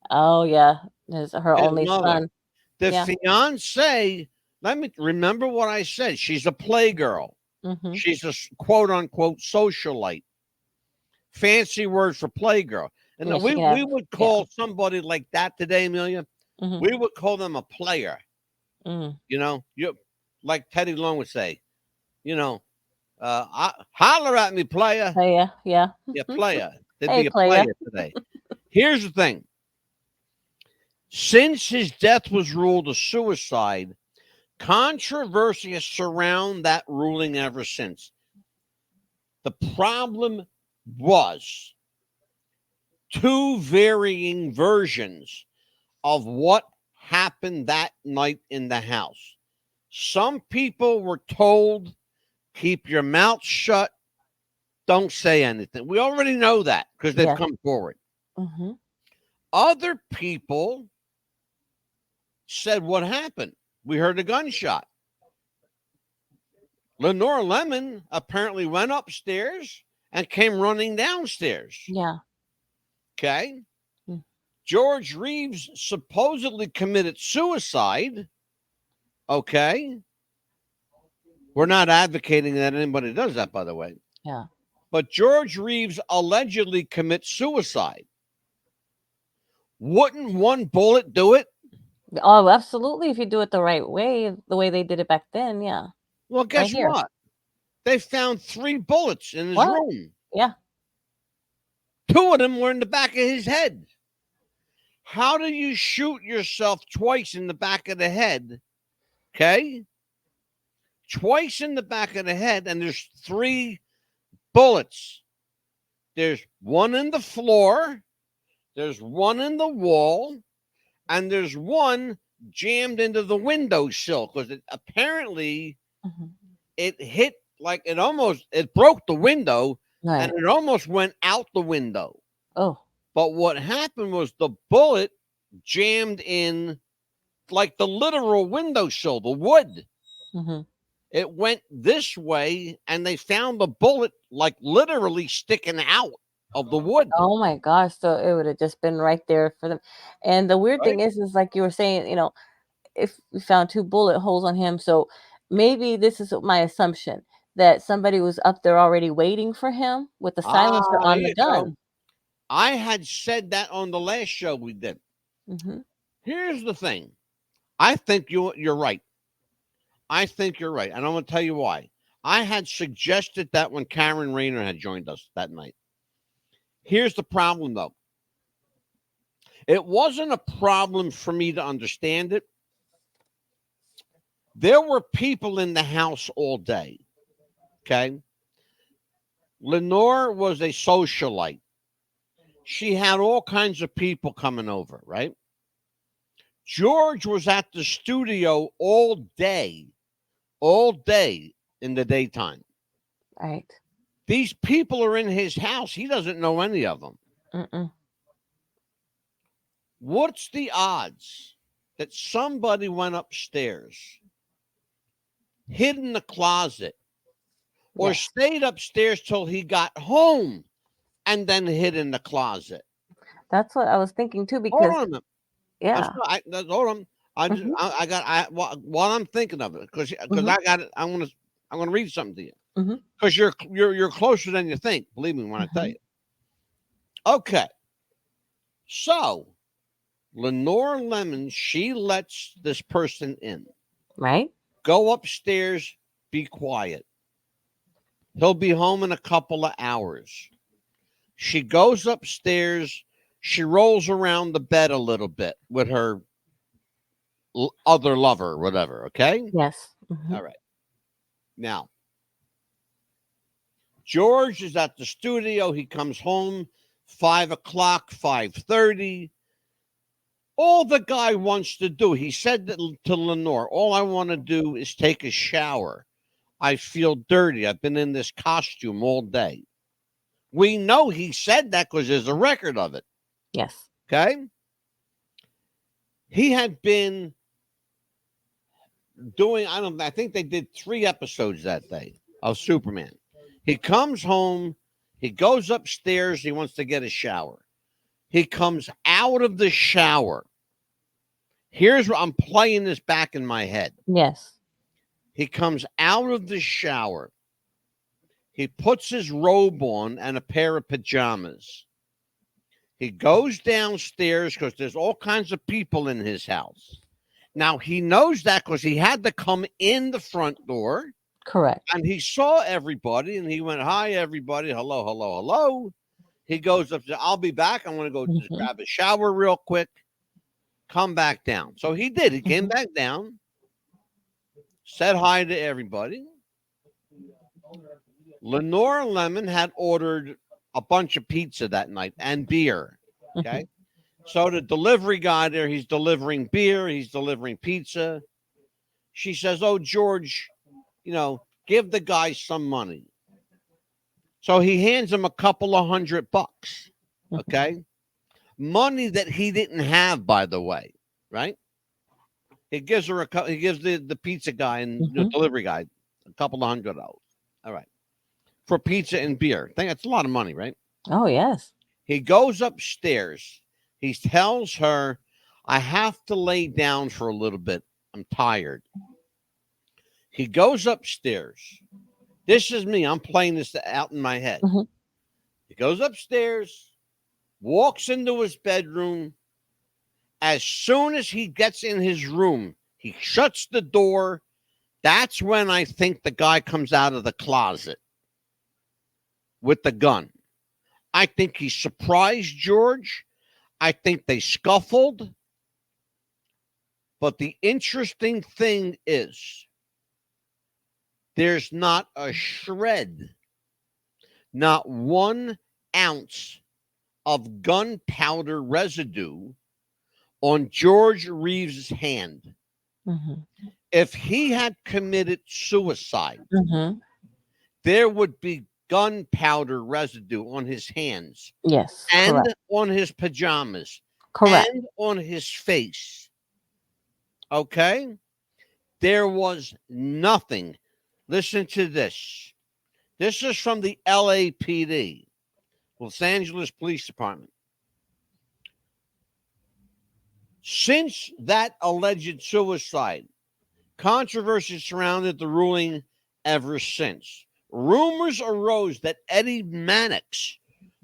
Oh yeah, her His only mother. son. The Yeah. fiance, let me remember what I said. She's a playgirl. Mm-hmm. She's a quote unquote socialite. Fancy word for playgirl. And Yeah, we would call somebody like that today, Amelia. Mm-hmm. We would call them a player. Mm-hmm. You know, like Teddy Long would say, holler at me, player. Player, yeah. Yeah, player. There'd Hey, be a player. player today. Here's the thing. Since his death was ruled a suicide, controversy has surrounded that ruling ever since. The problem was two varying versions of what happened that night in the house. Some people were told, keep your mouth shut, don't say anything. We already know that because they've come forward. Mm-hmm. Other people said, what happened? We heard a gunshot. Lenore Lemon apparently went upstairs and came running downstairs. Yeah. Okay. Hmm. George Reeves supposedly committed suicide. Okay. We're not advocating that anybody does that, by the way. Yeah. But George Reeves allegedly commits suicide. Wouldn't one bullet do it? Oh, absolutely. If you do it the right way, the way they did it back then, yeah. Well, guess here. what? They found 3 bullets in his What? room. Yeah. 2 of them were in the back of his head. How do you shoot yourself twice in the back of the head? Okay? Twice in the back of the head, and there's 3 bullets. There's one in the floor, there's one in the wall, and there's one jammed into the windowsill because apparently it hit like it broke the window, Right. and it almost went out the window. Oh. But what happened was the bullet jammed in like the literal windowsill, the wood. Mm-hmm. It went this way, and they found the bullet like literally sticking out of the wood. Oh my gosh. So it would have just been right there for them. And the weird Right? thing is like you were saying, if we found 2 bullet holes on him, so maybe this is my assumption that somebody was up there already waiting for him with the silencer on the gun. I had said that on the last show we did. Mm-hmm. Here's the thing. I think you're right. I think you're right. And I'm going to tell you why. I had suggested that when Karen Rayner had joined us that night. Here's the problem, though. It wasn't a problem for me to understand it. There were people in the house all day. Okay. Lenore was a socialite. She had all kinds of people coming over, right? George was at the studio all day in the daytime. Right. These people are in his house. He doesn't know any of them. Mm-mm. What's the odds that somebody went upstairs, hid in the closet, or Yes. stayed upstairs till he got home and then hid in the closet? That's what I was thinking too, Hold because on a minute. yeah. Hold on. Mhm. While I'm thinking of it, because Mhm. I got it. I'm gonna read something to you, Mhm. because you're closer than you think. Believe me when I tell Mhm. you. Okay, so Lenore Lemon, she lets this person in. Right? Go upstairs, be quiet. He'll be home in a couple of hours. She goes upstairs. She rolls around the bed a little bit with her other lover, whatever. Okay. Yes. Mhm. All right. Now, George is at the studio. He comes home 5 o'clock, 5:30. All the guy wants to do, he said to Lenore, all I want to do is take a shower. I feel dirty. I've been in this costume all day. We know he said that because there's a record of it. Yes. Okay. He had been doing, I think they did 3 episodes that day of Superman. He comes home, he goes upstairs, he wants to get a shower. He comes out of the shower. Here's what I'm playing this back in my head. Yes. He comes out of the shower. He puts his robe on and a pair of pajamas. He goes downstairs because there's all kinds of people in his house. Now, he knows that because he had to come in the front door. Correct. And he saw everybody and he went, hi, everybody. Hello, hello, hello. He goes up, I'll be back. I'm going to go just Mhm. grab a shower real quick. Come back down. So he did. He came Mhm. back down, said hi to everybody. Lenore Lemon had ordered a bunch of pizza that night and beer. Okay. So the delivery guy there, he's delivering beer, he's delivering pizza. She says, oh, George, give the guy some money. So he hands him a couple of $100. Okay. Money that he didn't have, by the way, right? He gives her he gives the pizza guy and the delivery guy a couple of $100. All right. For pizza and beer. I think that's a lot of money, right? Oh, yes. He goes upstairs. He tells her, I have to lay down for a little bit. I'm tired. He goes upstairs. This is me. I'm playing this out in my head. Mhm. He goes upstairs, walks into his bedroom. As soon as he gets in his room, he shuts the door. That's when I think the guy comes out of the closet with the gun. I think he surprised George. I think they scuffled. But the interesting thing is, there's not a shred, not 1 ounce of gunpowder residue on George Reeves' hand. Mhm. If he had committed suicide, Mhm. there would be gunpowder residue on his hands Yes. and Correct. on his pajamas Correct. and on his face. Okay? There was nothing. Listen to this. This is from the LAPD, Los Angeles Police Department. Since that alleged suicide, controversy surrounded the ruling ever since. Rumors arose that Eddie Mannix,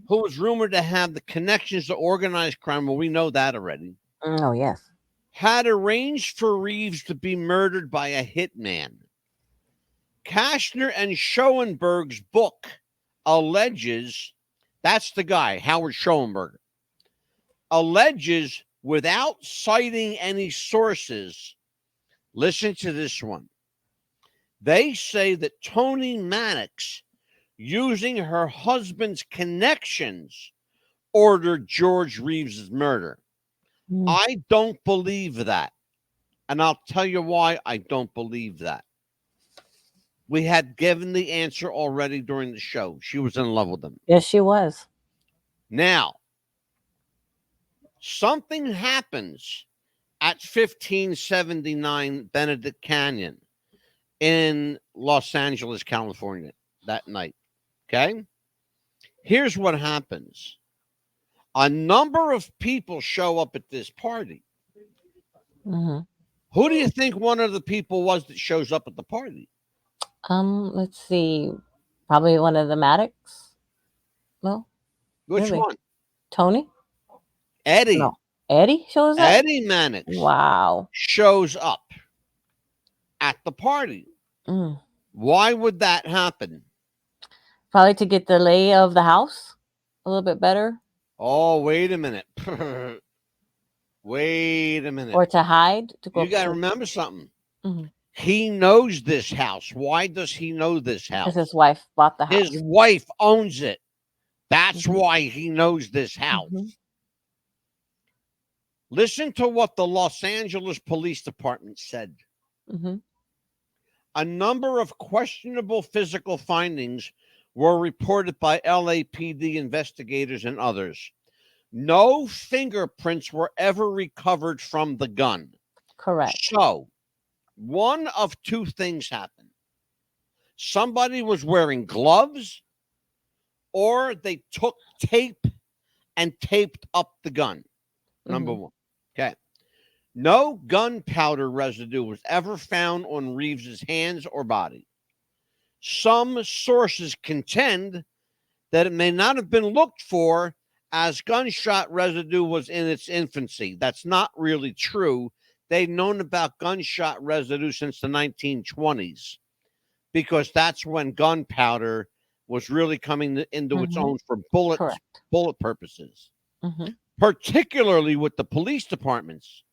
who was rumored to have the connections to organized crime, well, we know that already, Oh, yes. had arranged for Reeves to be murdered by a hitman. Kashner and Schoenberg's book alleges, that's the guy, Howard Schoenberg, alleges without citing any sources. Listen to this one. They say that Toni Mannix, using her husband's connections, ordered George Reeves' murder. Mm. I don't believe that. And I'll tell you why I don't believe that. We had given the answer already during the show. She was in love with him. Yes, she was. Now, something happens at 1579 Benedict Canyon in Los Angeles, California that night. Okay? Here's what happens. A number of people show up at this party. Mm-hmm. Who do you think one of the people was that shows up at the party? Let's see. Probably one of the Maddox. No, Which really? one? Tony? Eddie. No. Eddie shows up? Eddie Mannix Wow. shows up at the party. Mm. Why would that happen? Probably to get the lay of the house a little bit better. Oh, wait a minute. Wait a minute. Or to hide. To go You got to to- remember something. Mhm. He knows this house. Why does he know this house? Because his wife bought the house. His wife owns it. That's Mhm. why he knows this house. Mhm. Listen to what the Los Angeles Police Department said. Mm-hmm. A number of questionable physical findings were reported by LAPD investigators and others. No fingerprints were ever recovered from the gun. Correct. So, one of two things happened. Somebody was wearing gloves, or they took tape and taped up the gun. Number one. Okay. No gunpowder residue was ever found on Reeves's hands or body. Some sources contend that it may not have been looked for as gunshot residue was in its infancy. That's not really true. They've known about gunshot residue since the 1920s because that's when gunpowder was really coming into its own for bullet purposes, particularly with the police departments.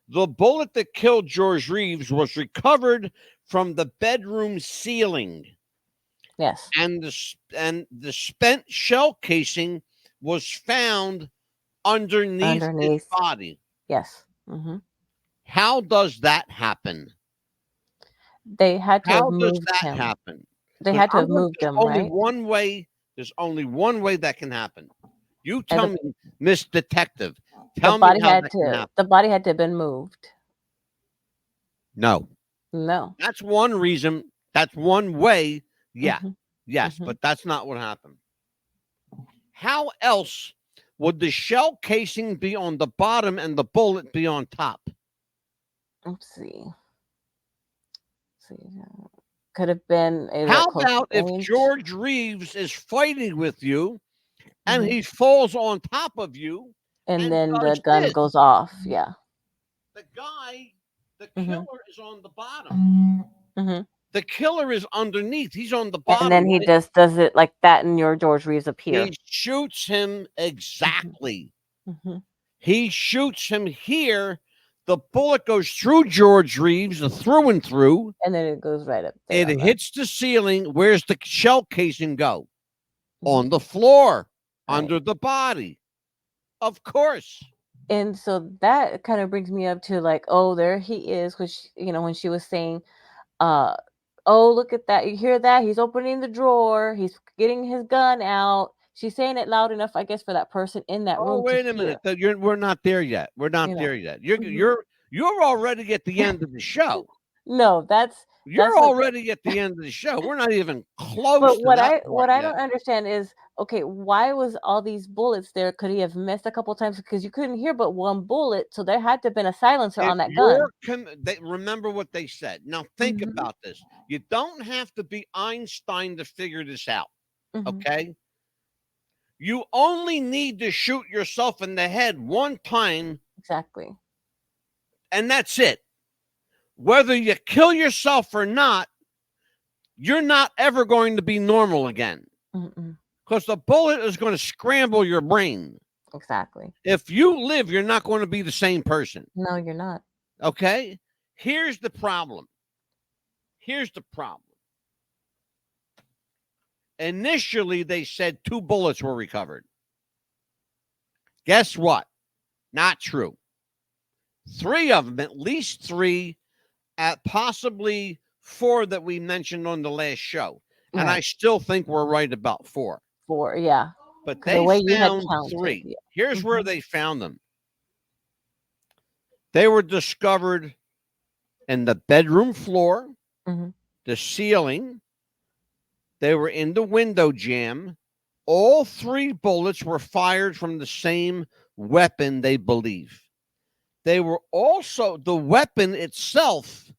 The bullet that killed George Reeves was recovered from the bedroom ceiling. Yes. And the spent shell casing was found underneath his body. Yes. Mm-hmm. How does that happen? They had to How have does moved that him. happen? They had to have moved him, only right? one way. There's only one way that can happen. You tell me, Miss Detective. Tell me how that can happen. The body had to have been moved. No. No. That's one reason. That's one way. Yeah. Yes, but that's not what happened. How else would the shell casing be on the bottom and the bullet be on top? Let's see. Could have been. How about if George Reeves is fighting with you and he falls on top of you and then the gun goes off? Yeah. The killer is on the bottom. The killer is underneath. He's on the bottom. And then he just does it like that, and your George Reeves appears. He shoots him exactly. He shoots him here. The bullet goes through George Reeves, through and through. And then it goes right up there. It hits the ceiling. Where's the shell casing go? On the floor, under the body. Of course. And so that kind of brings me up to like, oh, there he is, which, when she was saying, oh, look at that. You hear that? He's opening the drawer. He's getting his gun out. She's saying it loud enough, I guess, for that person in that Oh, room to wait a hear. minute. We're not there yet. We're not You know. there yet. You're Mhm. you're already at the end of the show. No, that's You're what. already at the end of the show. We're not even close But to that what part I yet. don't understand is, okay, why was all these bullets there? Could he have missed a couple times because you couldn't hear but one bullet? So there had to have been a silencer If on that gun. they remember what they said. Now think Mhm. about this. You don't have to be Einstein to figure this out. Mhm. Okay. You only need to shoot yourself in the head one time, Exactly. and that's it. Whether you kill yourself or not, you're not ever going to be normal again Mm-mm. because the bullet is going to scramble your brain. Exactly. If you live, you're not going to be the same person. No, you're not. Okay? Here's the problem. Here's the problem. Initially, they said 2 bullets were recovered. Guess what? Not true. 3 of them, at least 3, at possibly 4 that we mentioned on the last show. And I Right. still think we're right about 4. 4, yeah. But The they way you had found counted. 3. Yeah. Here's where Mhm. they found them. They were discovered in the bedroom floor, Mhm. the ceiling. They were in the window jamb. All 3 bullets were fired from the same weapon, they believe. They were also, the weapon itself,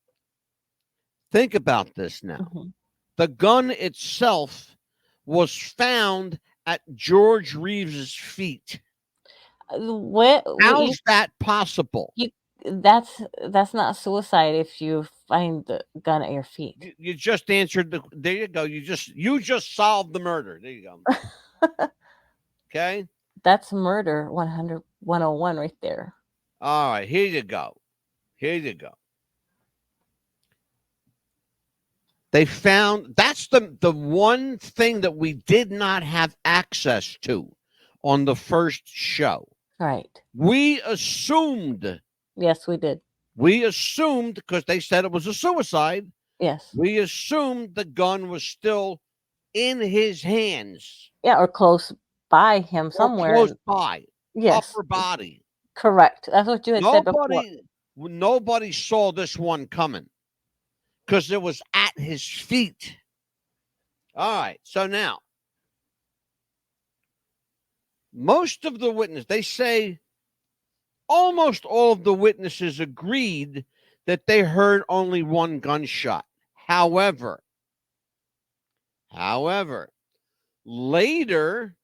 think about this now. Mhm. The gun itself was found at George Reeves's feet. What How's that possible? you that's not suicide if you find the gun at your feet. You just answered there you go. You just solved the murder. There you go. Okay. That's murder 101 right there. All right. Here you go. Here you go. They found that's the one thing that we did not have access to on the first show. Right. We assumed Yes, we did. because they said it was a suicide. Yes. We assumed the gun was still in his hands Yeah, or close by him or somewhere. close by, Yes. upper body. Correct. That's what you had said before. Nobody saw this one coming because it was at his feet. All right. So now, most of the witnesses, they say almost all of the witnesses agreed that they heard only one gunshot. However, later,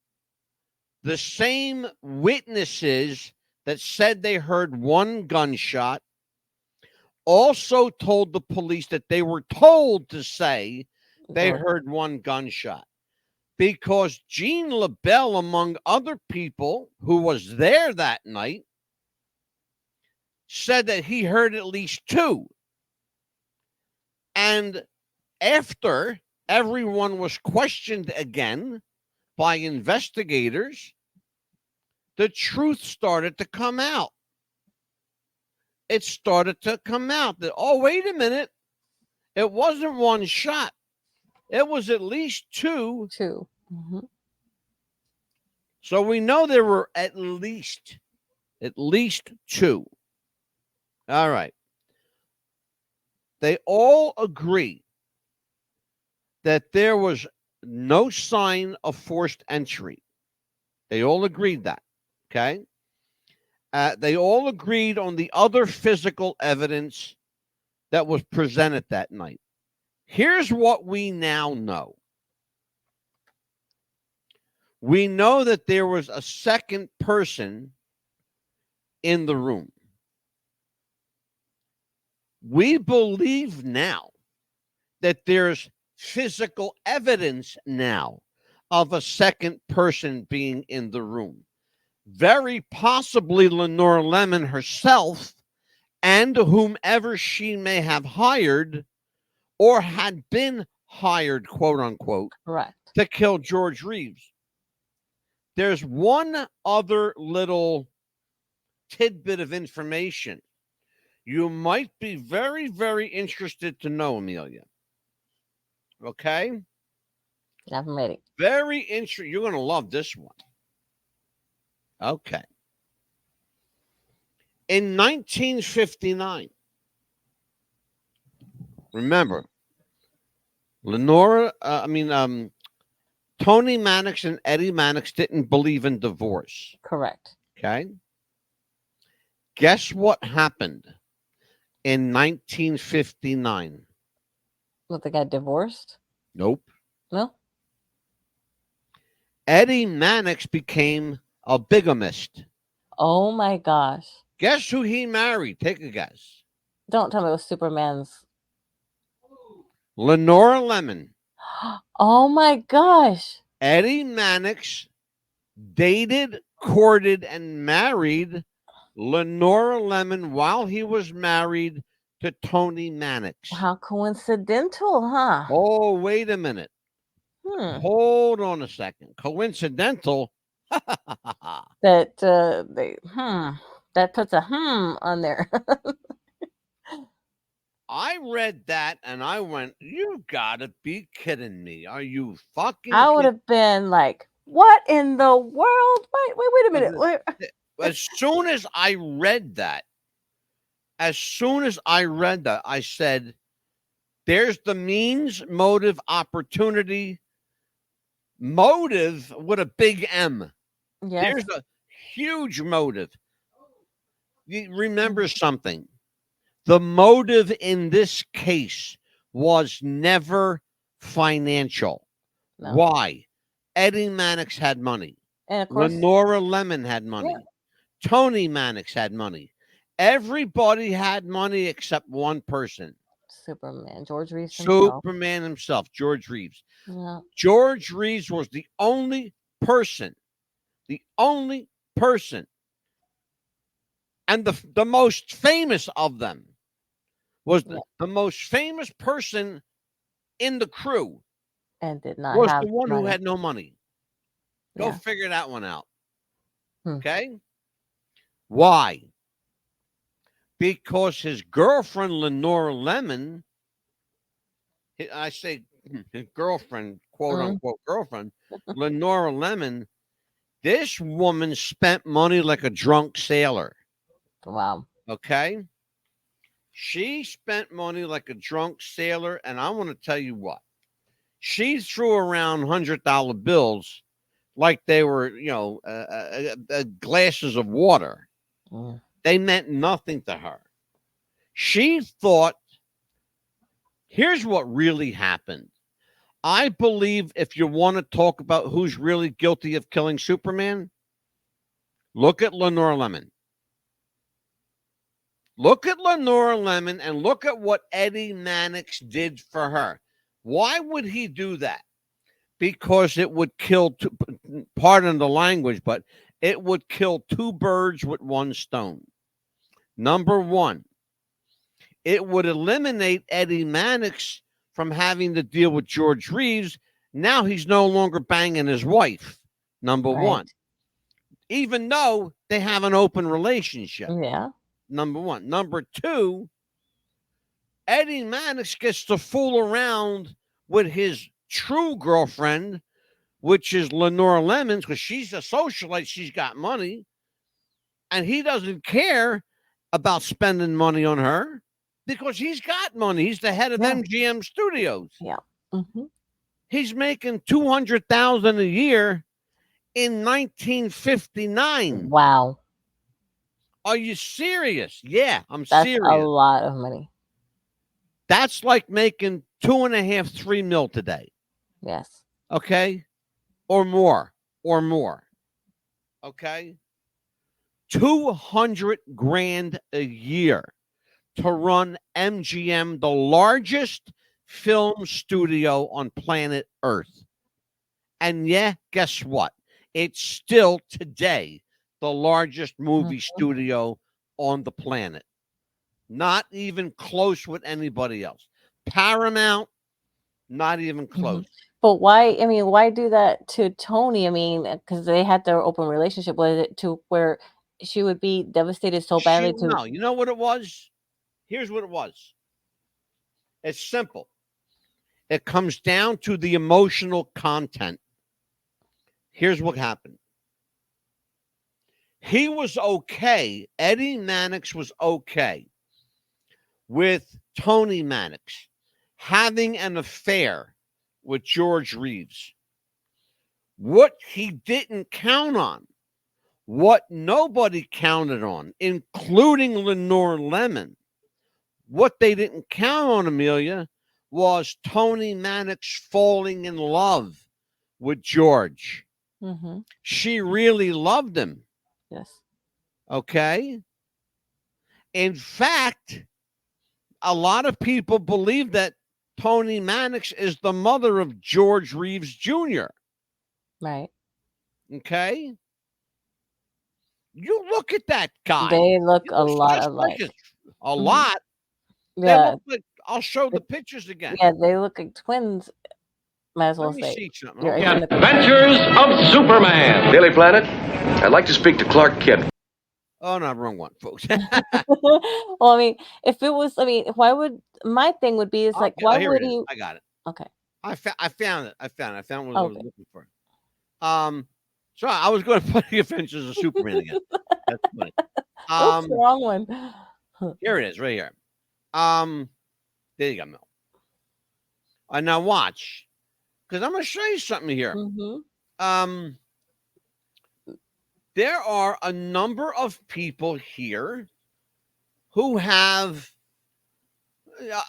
the same witnesses that said they heard one gunshot also told the police that they were told to say they heard one gunshot because Jean LaBelle, among other people who was there that night, said that he heard at least 2. And after everyone was questioned again by investigators, the truth started to come out. It started to come out that, oh, wait a minute. It wasn't one shot. It was at least 2. 2. Mm-hmm. So we know there were at least 2. All right. They all agree that there was no sign of forced entry. They all agreed that. Okay. They all agreed on the other physical evidence that was presented that night. Here's what we now know. We know that there was a second person in the room. We believe now that there's physical evidence now of a second person being in the room. Very possibly Lenore Lemon herself and whomever she may have hired or had been hired, quote unquote, Correct. to kill George Reeves. There's one other little tidbit of information you might be very, very interested to know, Amelia. Okay? I'm ready. Very interesting. You're going to love this one. Okay. In 1959, remember, Toni Mannix and Eddie Mannix didn't believe in divorce. Correct. Okay. Guess what happened in 1959? What, they got divorced? Nope. No. Eddie Mannix became a bigamist. Oh my gosh. Guess who he married? Take a guess. Don't tell me it was Superman's. Lenora Lemon. Oh my gosh. Eddie Mannix dated, courted, and married Lenora Lemon while he was married to Toni Mannix. How coincidental, huh? Oh, wait a minute. Hold on a second. Coincidental? That that puts a on there. I read that and I went, you gotta be kidding me. Are you fucking I would have been like, what in the world? Wait a minute. Wait. As soon as I read that, I said, there's the means, motive, opportunity, motive with a big M. Yes. There's a huge motive. You remember something. The motive in this case was never financial. No. Why? Eddie Mannix had money. And of course, Lenora Lemon had money. Yeah. Toni Mannix had money. Everybody had money except one person. Superman, George Reeves Superman himself, George Reeves. Yeah. George Reeves was the only person, and the most famous of them was the most famous person in the crew, and did not was have the one money. who had no money. Go Yeah. figure that one out. Okay? Why? Because his girlfriend, Lenora Lemon, I say his girlfriend, quote unquote girlfriend, Lenora Lemon, this woman spent money like a drunk sailor. Wow. Okay? She spent money like a drunk sailor, and I want to tell you what. She threw around $100 bills like they were, glasses of water. They meant nothing to her. She thought, here's what really happened. I believe if you want to talk about who's really guilty of killing Superman, look at Lenora Lemon. Look at Lenora Lemon and look at what Eddie Mannix did for her. Why would he do that? Because it would kill, pardon the language, but it would kill two birds with one stone. Number one, it would eliminate Eddie Mannix from having to deal with George Reeves. Now he's no longer banging his wife, number one. Even though they have an open relationship. Yeah. Number one. Number two, Eddie Mannix gets to fool around with his true girlfriend, which is Lenora Lemons, because she's a socialite. She's got money. And he doesn't care about spending money on her because he's got money. He's the head of MGM Studios. Yeah. He's making $200,000 a year in 1959. Wow. Are you serious? Yeah, That's serious. a lot of money. That's like making $2.5–3 million today. Yes. Okay. Or more. Okay. $200,000 a year to run MGM, the largest film studio on planet Earth. And yeah, guess what? It's still today the largest movie studio on the planet. Not even close with anybody else. Paramount, not even close. But why? I mean, why do that to Toni? I mean, because they had their open relationship. Was it to where she would be devastated so badly? No, you know what it was? Here's what it was. It's simple. It comes down to the emotional content. Here's what happened. He was okay. Eddie Mannix was okay with Toni Mannix having an affair with George Reeves. What he didn't count on, what nobody counted on, including Lenore Lemon, what they didn't count on, Amelia, was Toni Mannix falling in love with George. Mm-hmm. She really loved him. Yes. Okay. In fact, a lot of people believe that Toni Mannix is the mother of George Reeves Jr. Right. Okay. You look at that guy. They look He a looks lot just alike. like a Mhm. lot. They Yeah. look like, I'll show the pictures again. Yeah, they look like twins. Might as well Let me say. see something. You're Okay. in the- Adventures of Superman. Daily Planet. I'd like to speak to Clark Kent. Oh, no, wrong one, folks. Well, I mean, if it was, I mean, why would my thing would be is like, Okay, why here would it is. he? I got it. Okay. I found it. I found what I was Okay. looking for. So I was going to put the Adventures of Superman again. That's funny. Oops, the wrong one. Here it is, right here. There you go, Mel. Now watch, because I'm going to show you something here. Mm-hmm. There are a number of people here who have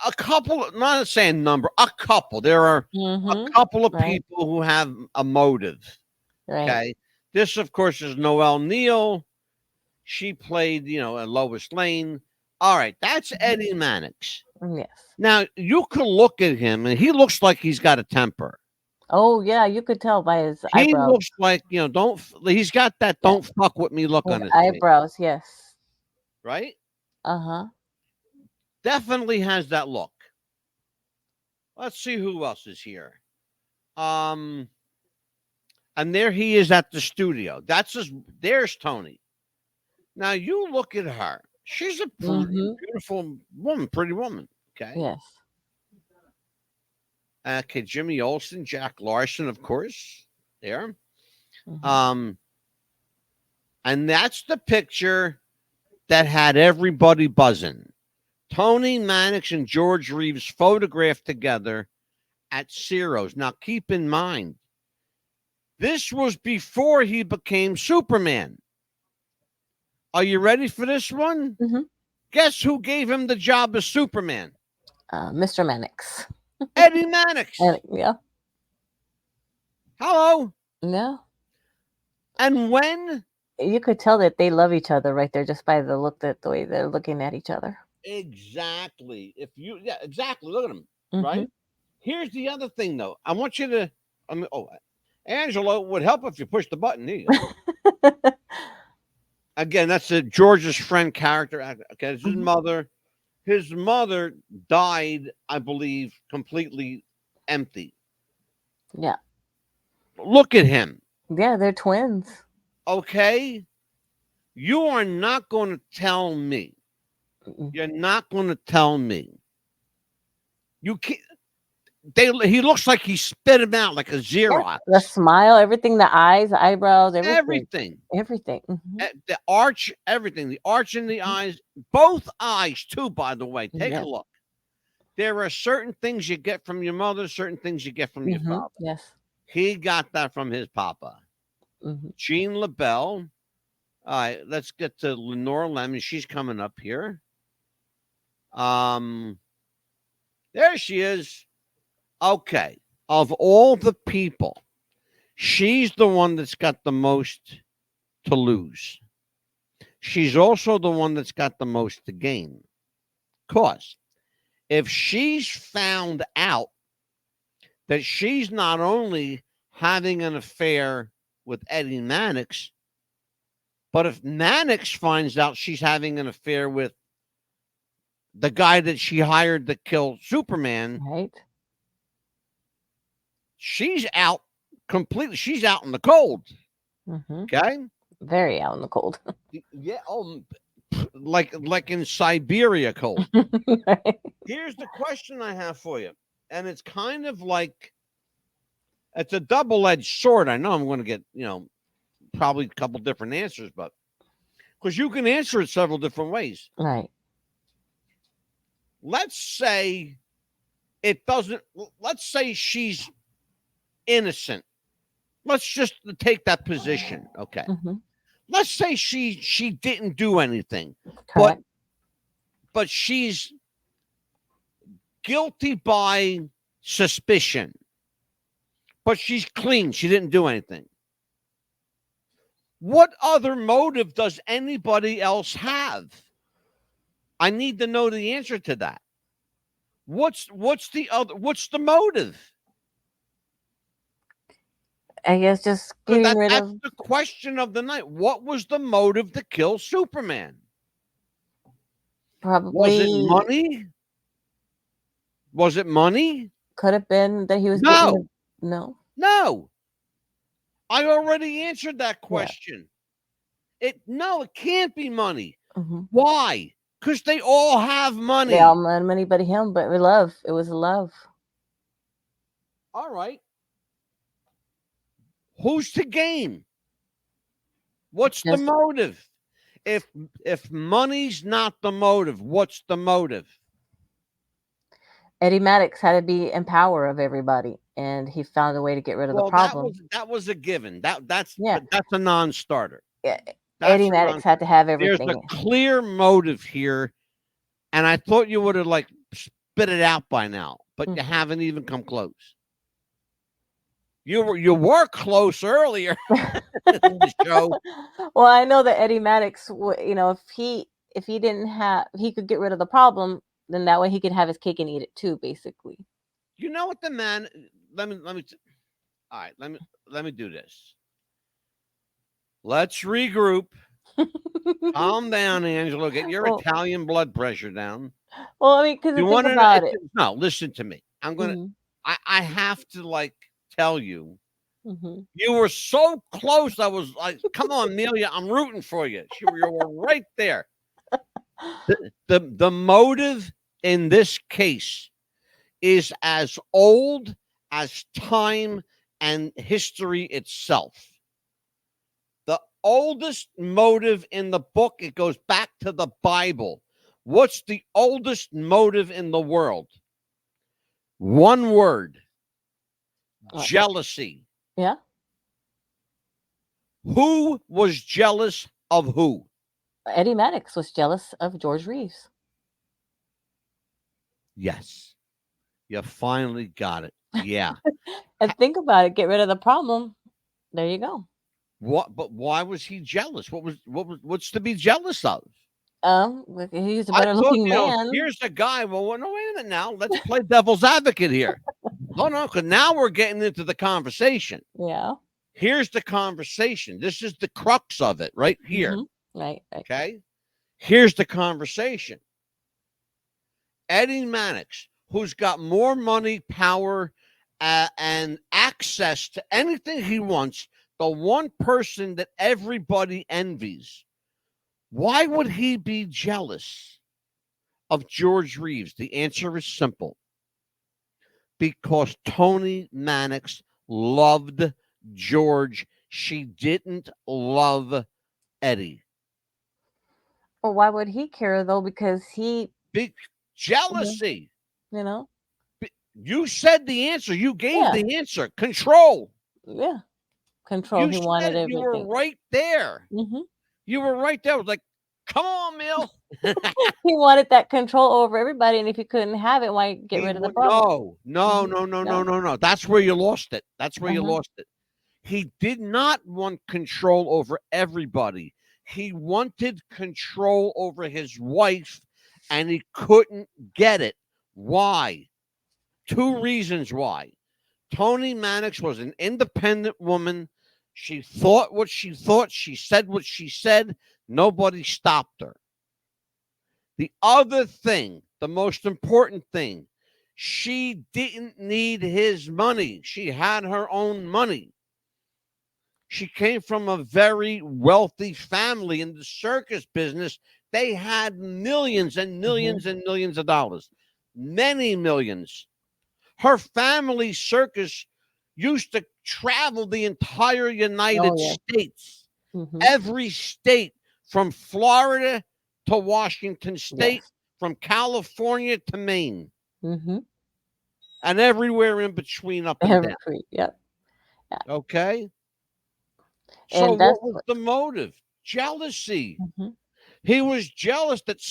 a couple, not saying number, a couple. There are a couple of Right. people who have a motive. Right. Okay. This, of course, is Noelle Neal. She played, Lois Lane. All right. That's Eddie Mannix. Yes. Now, you can look at him, and he looks like he's got a temper. Oh yeah, you could tell by his He eyebrows. looks like, he's got that don't fuck with me look His on his face, eyebrows, yes. right? Uh-huh. Definitely has that look. Let's see who else is here. And there he is at the studio. There's Toni. Now you look at her. She's a beautiful woman, pretty woman. Okay. Yes. Okay, Jimmy Olsen, Jack Larson, of course. There. Mhm. And that's the picture that had everybody buzzing. Toni Mannix and George Reeves photographed together at Ciro's. Now, keep in mind, this was before he became Superman. Are you ready for this one? Mhm. Guess who gave him the job as Superman? Mr. Mannix. Eddie Mannix. Yeah. Hello. No. And when? You could tell that they love each other right there just by the way they're looking at each other. Exactly. Exactly. Look at him. Mhm. Right? Here's the other thing, though. I want you to, Angela would help if you push the button. There you go. Again, that's George's friend character. Okay, it's his mother. His mother died, I believe, completely empty. Yeah. Look at him. Yeah, they're twins. Okay? You are not going to tell me. You're not going to tell me. You can't. He looks like he spit him out like a Xerox. Yeah, the smile, everything, the eyes, the eyebrows, everything. Everything. Mhm. The arch, everything. The arch in the eyes. Both eyes, too, by the way. Take a look. There are certain things you get from your mother, certain things you get from your father. Yes. He got that from his papa. Jean LaBelle. All right, let's get to Lenore Lemon. She's coming up here. There she is. Okay. Of all the people, she's the one that's got the most to lose. She's also the one that's got the most to gain. Because if she's found out that she's not only having an affair with Eddie Mannix, but if Mannix finds out she's having an affair with the guy that she hired to kill Superman, right? She's out completely. She's out in the cold. Okay, very out in the cold. Yeah, like in Siberia cold. Right. Here's the question I have for you: and it's kind of like it's a double-edged sword. I know I'm going to get, probably a couple different answers, but because you can answer it several different ways. Right. Let's say it doesn't. Let's say she's innocent. Let's just take that position. Okay. Mm-hmm. Let's say she didn't do anything, Correct. but she's guilty by suspicion, but she's clean. She didn't do anything. What other motive does anybody else have? I need to know the answer to that. What's the motive? I guess just getting rid That's of. the question of the night. What was the motive to kill Superman? Probably. Was it money? Was it money? Could have been that he was. No. No. No. I already answered that question. Yeah. It can't be money. Mm-hmm. Why? Because they all have money. They all had money but him, but love. It was love. All right. Who's to gain? What's the motive? If money's not the motive, what's the motive? Eddie Mannix had to be in power of everybody, and he found a way to get rid of the problem. That was a given. That's a non-starter. Yeah. Eddie Mannix had to have everything. There's a clear motive here, and I thought you would have spit it out by now, but you haven't even come close. You were close earlier in the show. Well, I know that Eddie Mannix, if he didn't have, he could get rid of the problem, then that way he could have his cake and eat it too, basically. You know what the man? Let me. All right, let me do this. Let's regroup. Calm down, Angelo. Get your Italian blood pressure down. Well, I mean, because think about it. No, listen to me. I'm gonna. Mm-hmm. I have to tell you. Mm-hmm. You were so close. I was like, "Come on, Amelia, I'm rooting for you." You were right there. The motive in this case is as old as time and history itself. The oldest motive in the book, it goes back to the Bible. What's the oldest motive in the world? One word. Jealousy. Yeah. Who was jealous of who? Eddie Mannix was jealous of George Reeves. Yes. You finally got it. Yeah. And think about it. Get rid of the problem. There you go. What? But why was he jealous? What's to be jealous of? He's a better looking man. Here's the guy. Well, no, wait a minute now. Let's play devil's advocate here. No, because now we're getting into the conversation. Yeah. Here's the conversation. This is the crux of it right here. Mm-hmm. Right. Okay. Here's the conversation. Eddie Mannix, who's got more money, power, and access to anything he wants, the one person that everybody envies. Why would he be jealous of George Reeves? The answer is simple. Because Toni Mannix loved George. She didn't love Eddie. Well, why would he care, though? Because jealousy. You said the answer. You gave the answer. Control. Yeah. Control. He wanted everything. You were right there. Mm-hmm. You were right there. It was like, come on, Mill. He wanted that control over everybody, and if he couldn't have it, why get rid of the problem? No. That's where you lost it. You lost it. He did not want control over everybody. He wanted control over his wife, and he couldn't get it. Why? Two reasons why. Toni Mannix was an independent woman. She thought what she thought. She said what she said. Nobody stopped her. The other thing, the most important thing, she didn't need his money. She had her own money. She came from a very wealthy family in the circus business. They had millions and millions and millions of dollars. Many millions. Her family circus used to travel the entire United States, every state from Florida to Washington State, from California to Maine, and everywhere in between, up and down. Yep. Okay. So what was the motive? Jealousy. He was jealous that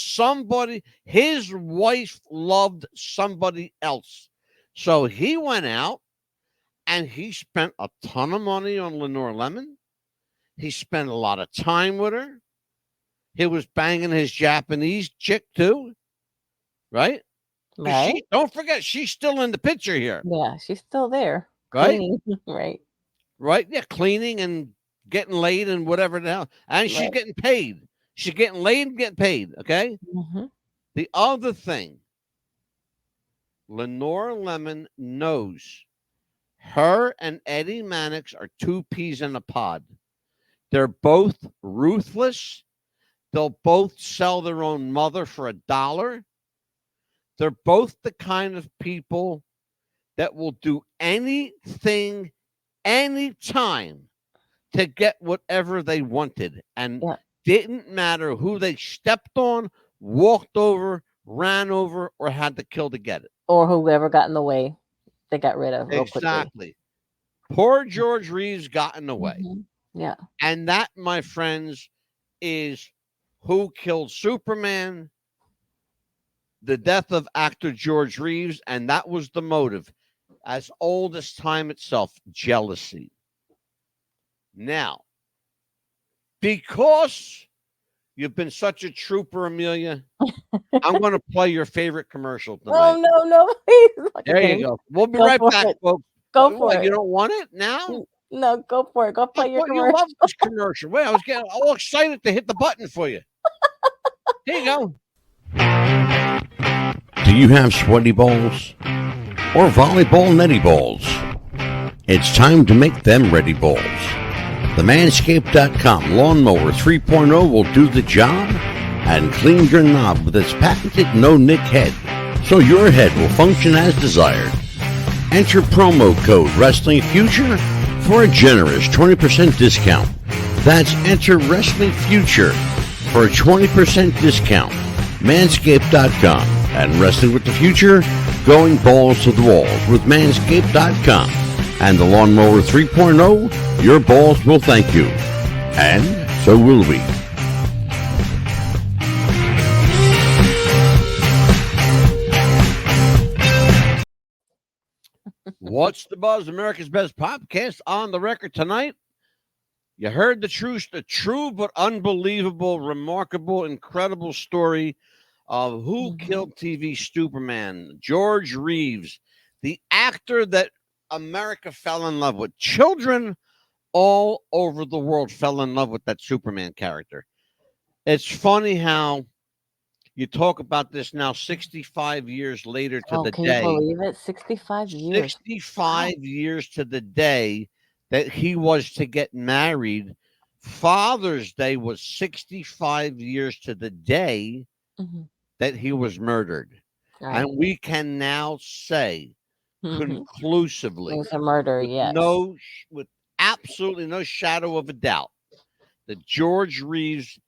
his wife loved somebody else. So he went out and he spent a ton of money on Lenore Lemon. He spent a lot of time with her. He was banging his Japanese chick too, right? Right. Don't forget, she's still in the picture here. Yeah, she's still there. Right? Cleaning. Right. Right? Yeah, cleaning and getting laid and whatever the hell. And she's getting paid. She's getting laid and getting paid, okay? The other thing, Lenore Lemon knows her and Eddie Mannix are two peas in a pod. They're both ruthless. They'll both sell their own mother for $1. They're both the kind of people that will do anything, anytime to get whatever they wanted. And didn't matter who they stepped on, walked over, ran over, or had to kill to get it. Or whoever got in the way, they got rid of real quickly. Exactly. Poor George Reeves got in the way. Yeah. And that, my friends, is who killed Superman, the death of actor George Reeves, and that was the motive. As old as time itself, jealousy. Now, because you've been such a trooper, Amelia, I'm going to play your favorite commercial tonight. Oh, no, please. There you go. We'll be right back, folks. Go for it. You don't want it now? No, go for it. Go play your commercial. You love this commercial. Wait, I was getting all excited to hit the button for you. Here you go. Do you have sweaty balls or volleyball netty balls? It's time to make them ready balls. The Manscaped.com Lawnmower 3.0 will do the job and clean your knob with its patented no-nick head, so your head will function as desired. Enter promo code Wrestling Future for a generous 20% discount. That's enter Wrestling Future for a 20% discount. Manscaped.com and Wrestling with the Future, going balls to the walls with Manscaped.com and the Lawnmower 3.0. Your balls will thank you, and so will we. What's the buzz? America's best podcast on the record tonight. You heard the true but unbelievable, remarkable, incredible story of who killed TV Superman, George Reeves, the actor that America fell in love with. Children all over the world fell in love with that Superman character. It's funny how you talk about this now 65 years later to the Can day. you believe it? 65 years. 65 years to the day that he was to get married. Father's Day was 65 years to the day that he was murdered. Right. And we can now say conclusively, it was a murder, yes. With absolutely no shadow of a doubt, that George Reeves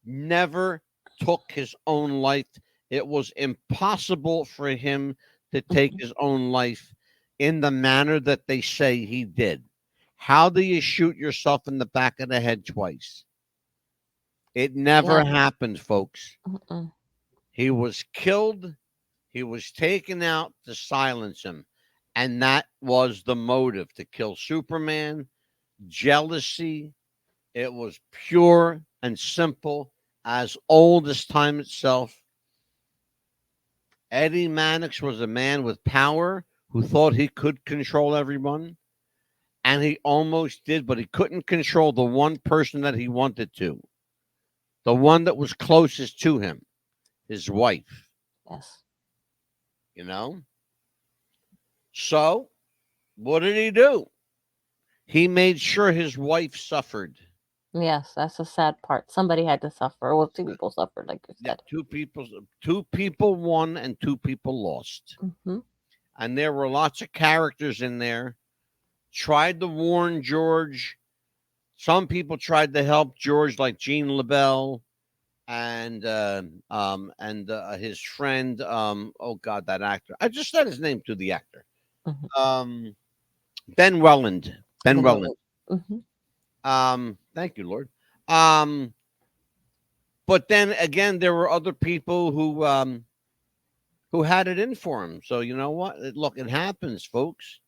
never took his own life. It was impossible for him to take his own life in the manner that they say he did. How do you shoot yourself in the back of the head twice? It never happened, folks. He was killed. He was taken out to silence him. And that was the motive, to kill Superman. Jealousy. It was pure and simple, as old as time itself. Eddie Mannix was a man with power who thought he could control everyone. And he almost did, but he couldn't control the one person that he wanted to. The one that was closest to him, his wife. Yes. You know? So, what did he do? He made sure his wife suffered. Yes, that's the sad part. Somebody had to suffer. Well, two people suffered, like you said. Two people won and two people lost. and there were lots of characters in there. Tried to warn George. Some people tried to help George, like Gene LaBelle and his friend. Oh God, that actor. I just said his name to the actor. Mhm. Ben Welland. Ben Welland. Mhm. Thank you, Lord. But then again, there were other people who had it in for him. So you know what? Look, it happens, folks.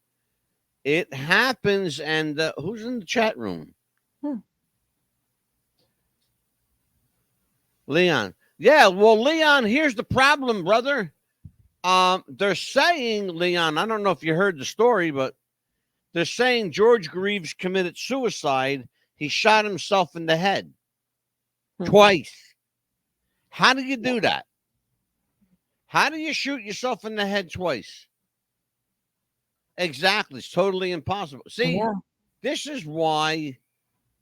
It happens. And who's in the chat room? Leon. Yeah, well, Leon, here's the problem, brother. They're saying, Leon, I don't know if you heard the story, but they're saying George Reeves committed suicide. He shot himself in the head twice. How do you do that? How do you shoot yourself in the head twice? Exactly. It's totally impossible. See, Yeah. this is why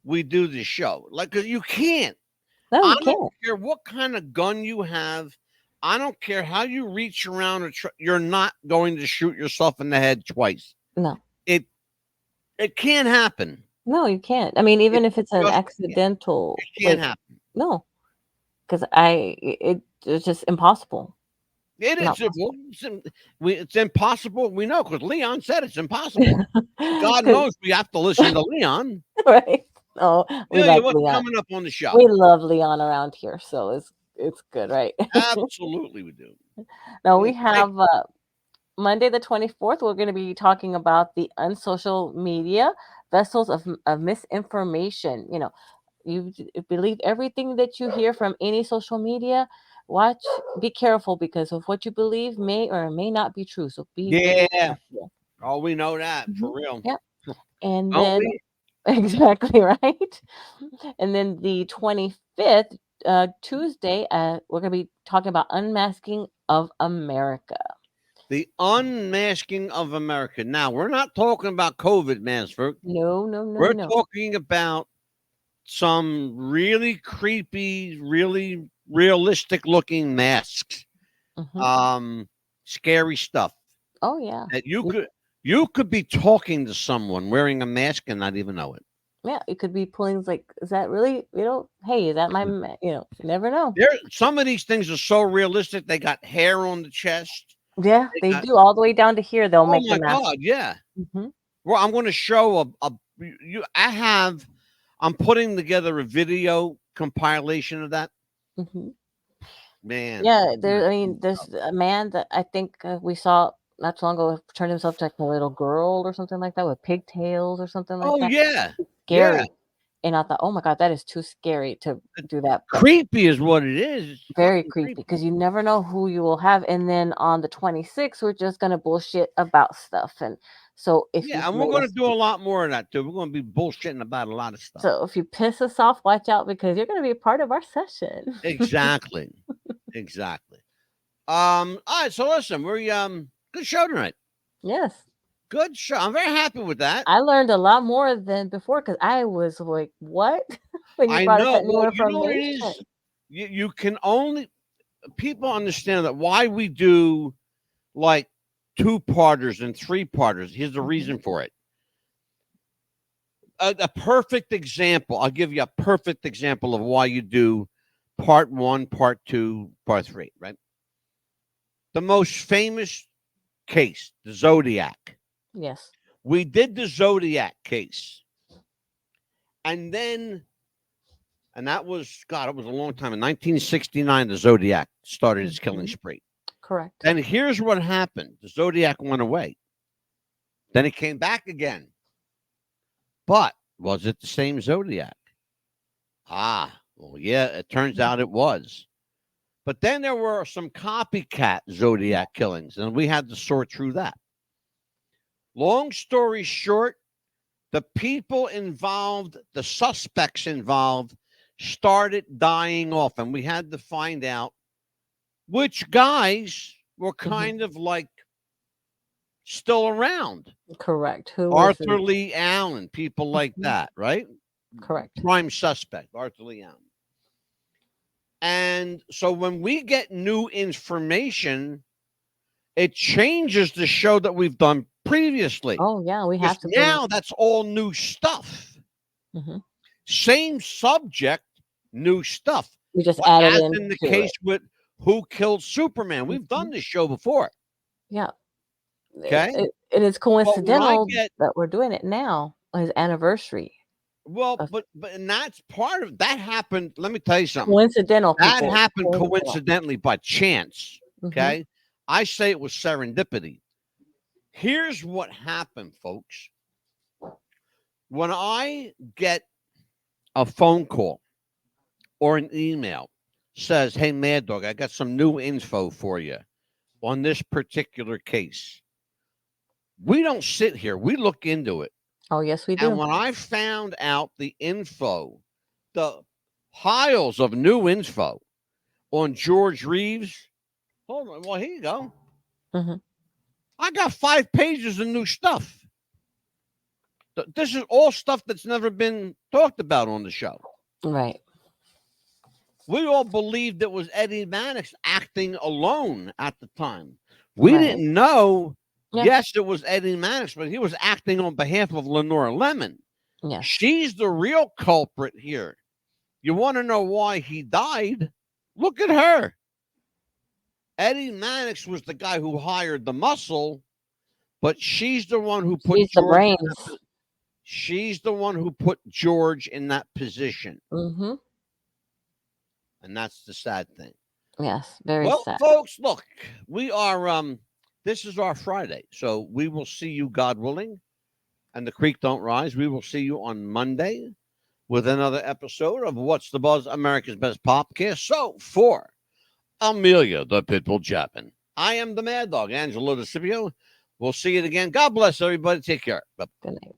we do this show. Like, 'cause you can't. No, I you don't can't. care what kind of gun you have. I don't care how you reach around or you're not going to shoot yourself in the head twice. No. It can't happen. No, you can't. I mean, even It if it's an just accidental, It can't happen. no, because it's just impossible. It Not is. It's impossible. We know because Leon said it's impossible. God knows we have to listen to Leon. Right? Oh, we Ilya, like what's Leon. coming up on the show? We love Leon around here, so it's good, right? Absolutely, we do. Now we Great. have Monday the 24th. We're going to be talking about the unsocial media vessels of misinformation. You know, you believe everything that you hear from any social media. Be careful because of what you believe may or may not be true. So be very Yeah. careful. Oh, we know that for Mhm. real. Yep. And Don't then we? exactly right. And then the 25th, Tuesday, we're going to be talking about unmasking of America. The unmasking of America. Now, we're not talking about COVID, Mansford. No, no, no, We're no. talking about some really creepy, really realistic looking masks. Scary stuff. Oh yeah. That you could be talking to someone wearing a mask and not even know it. Yeah, it could be pulling like, is that really, hey, is that my, you never know. Some of these things are so realistic. They got hair on the chest. Yeah, they do all the way down to here. They'll Oh make my the mask. God, yeah. Mhm. Well, I'm going to show I'm putting together a video compilation of that. Mhm. Man. Yeah, there's a man that I think we saw not too long ago turned himself to like a little girl or something like that with pigtails or something like Oh that. yeah. Scary. Yeah. And I thought, oh my God, that is too scary to do that. But Creepy is what it is. It's very fucking creepy because you never know who you will have. And then on the 26th, we're just gonna bullshit about stuff. And so if you Yeah, and we're going to do a lot more of that too. We're going to be bullshitting about a lot of stuff. so if you piss us off, watch out because you're gonna be a part of our session. Exactly. Exactly. All right, so listen, we're good show tonight. Yes. Good show. I'm very happy with that. I learned a lot more than before because I was like, what? When you I brought us know. that new Well, you know what it information. is? You can only people understand that why we do like 2-parters and 3-parters. Here's the reason for it. A perfect example. I'll give you a perfect example of why you do part 1, part 2, part 3, right? The most famous case, the Zodiac. Yes. We did the Zodiac case. And that was, God, it was a long time. In 1969, the Zodiac started its killing spree. Correct. And here's what happened. The Zodiac went away. Then it came back again. But was it the same Zodiac? Well, yeah, it turns out it was. But then there were some copycat Zodiac killings, and we had to sort through that. Long story short, the people involved, the suspects involved, started dying off, and we had to find out which guys were kind of like still around. Correct. Who was Arthur Lee Allen, people like that, right? Correct. Prime suspect, Arthur Lee Allen. And so when we get new information it changes the show that we've done previously. Oh yeah, we have to. Now that's all new stuff. Mm-hmm. Same subject, new stuff. We just But added as in the case with Who Killed Superman. We've done this show before. Yeah. Okay. And it's coincidental get- that we're doing it now on his anniversary. Well, but and that's part of that happened. Let me tell you something. Coincidental. That people. happened coincidentally by chance. Okay. I say it was serendipity. Here's what happened, folks. When I get a phone call or an email says, "Hey, Mad Dog, I got some new info for you on this particular case." We don't sit here. We look into it. Oh, yes, we do. And when I found out the info, the piles of new info on George Reeves, hold on. Well, here you go. I got 5 pages of new stuff. This is all stuff that's never been talked about on the show. Right. We all believed it was Eddie Mannix acting alone at the time. We didn't know. Yeah. Yes, it was Eddie Mannix, but he was acting on behalf of Lenora Lemon. Yes. She's the real culprit here. You want to know why he died? Look at her. Eddie Mannix was the guy who hired the muscle, but she's the one who put She's the brains. She's the one who put George in that position. Mm-hmm. And that's the sad thing. Yes, very well, sad. Folks, look, we are this is our Friday. So we will see you, God willing, and the creek don't rise. We will see you on Monday with another episode of What's the Buzz, America's Best Popcast. So for Amelia, the Pitbull Chapman, I am the Mad Dog, Angelo DeCipio. We'll see you again. God bless everybody. Take care. Bye. Good night.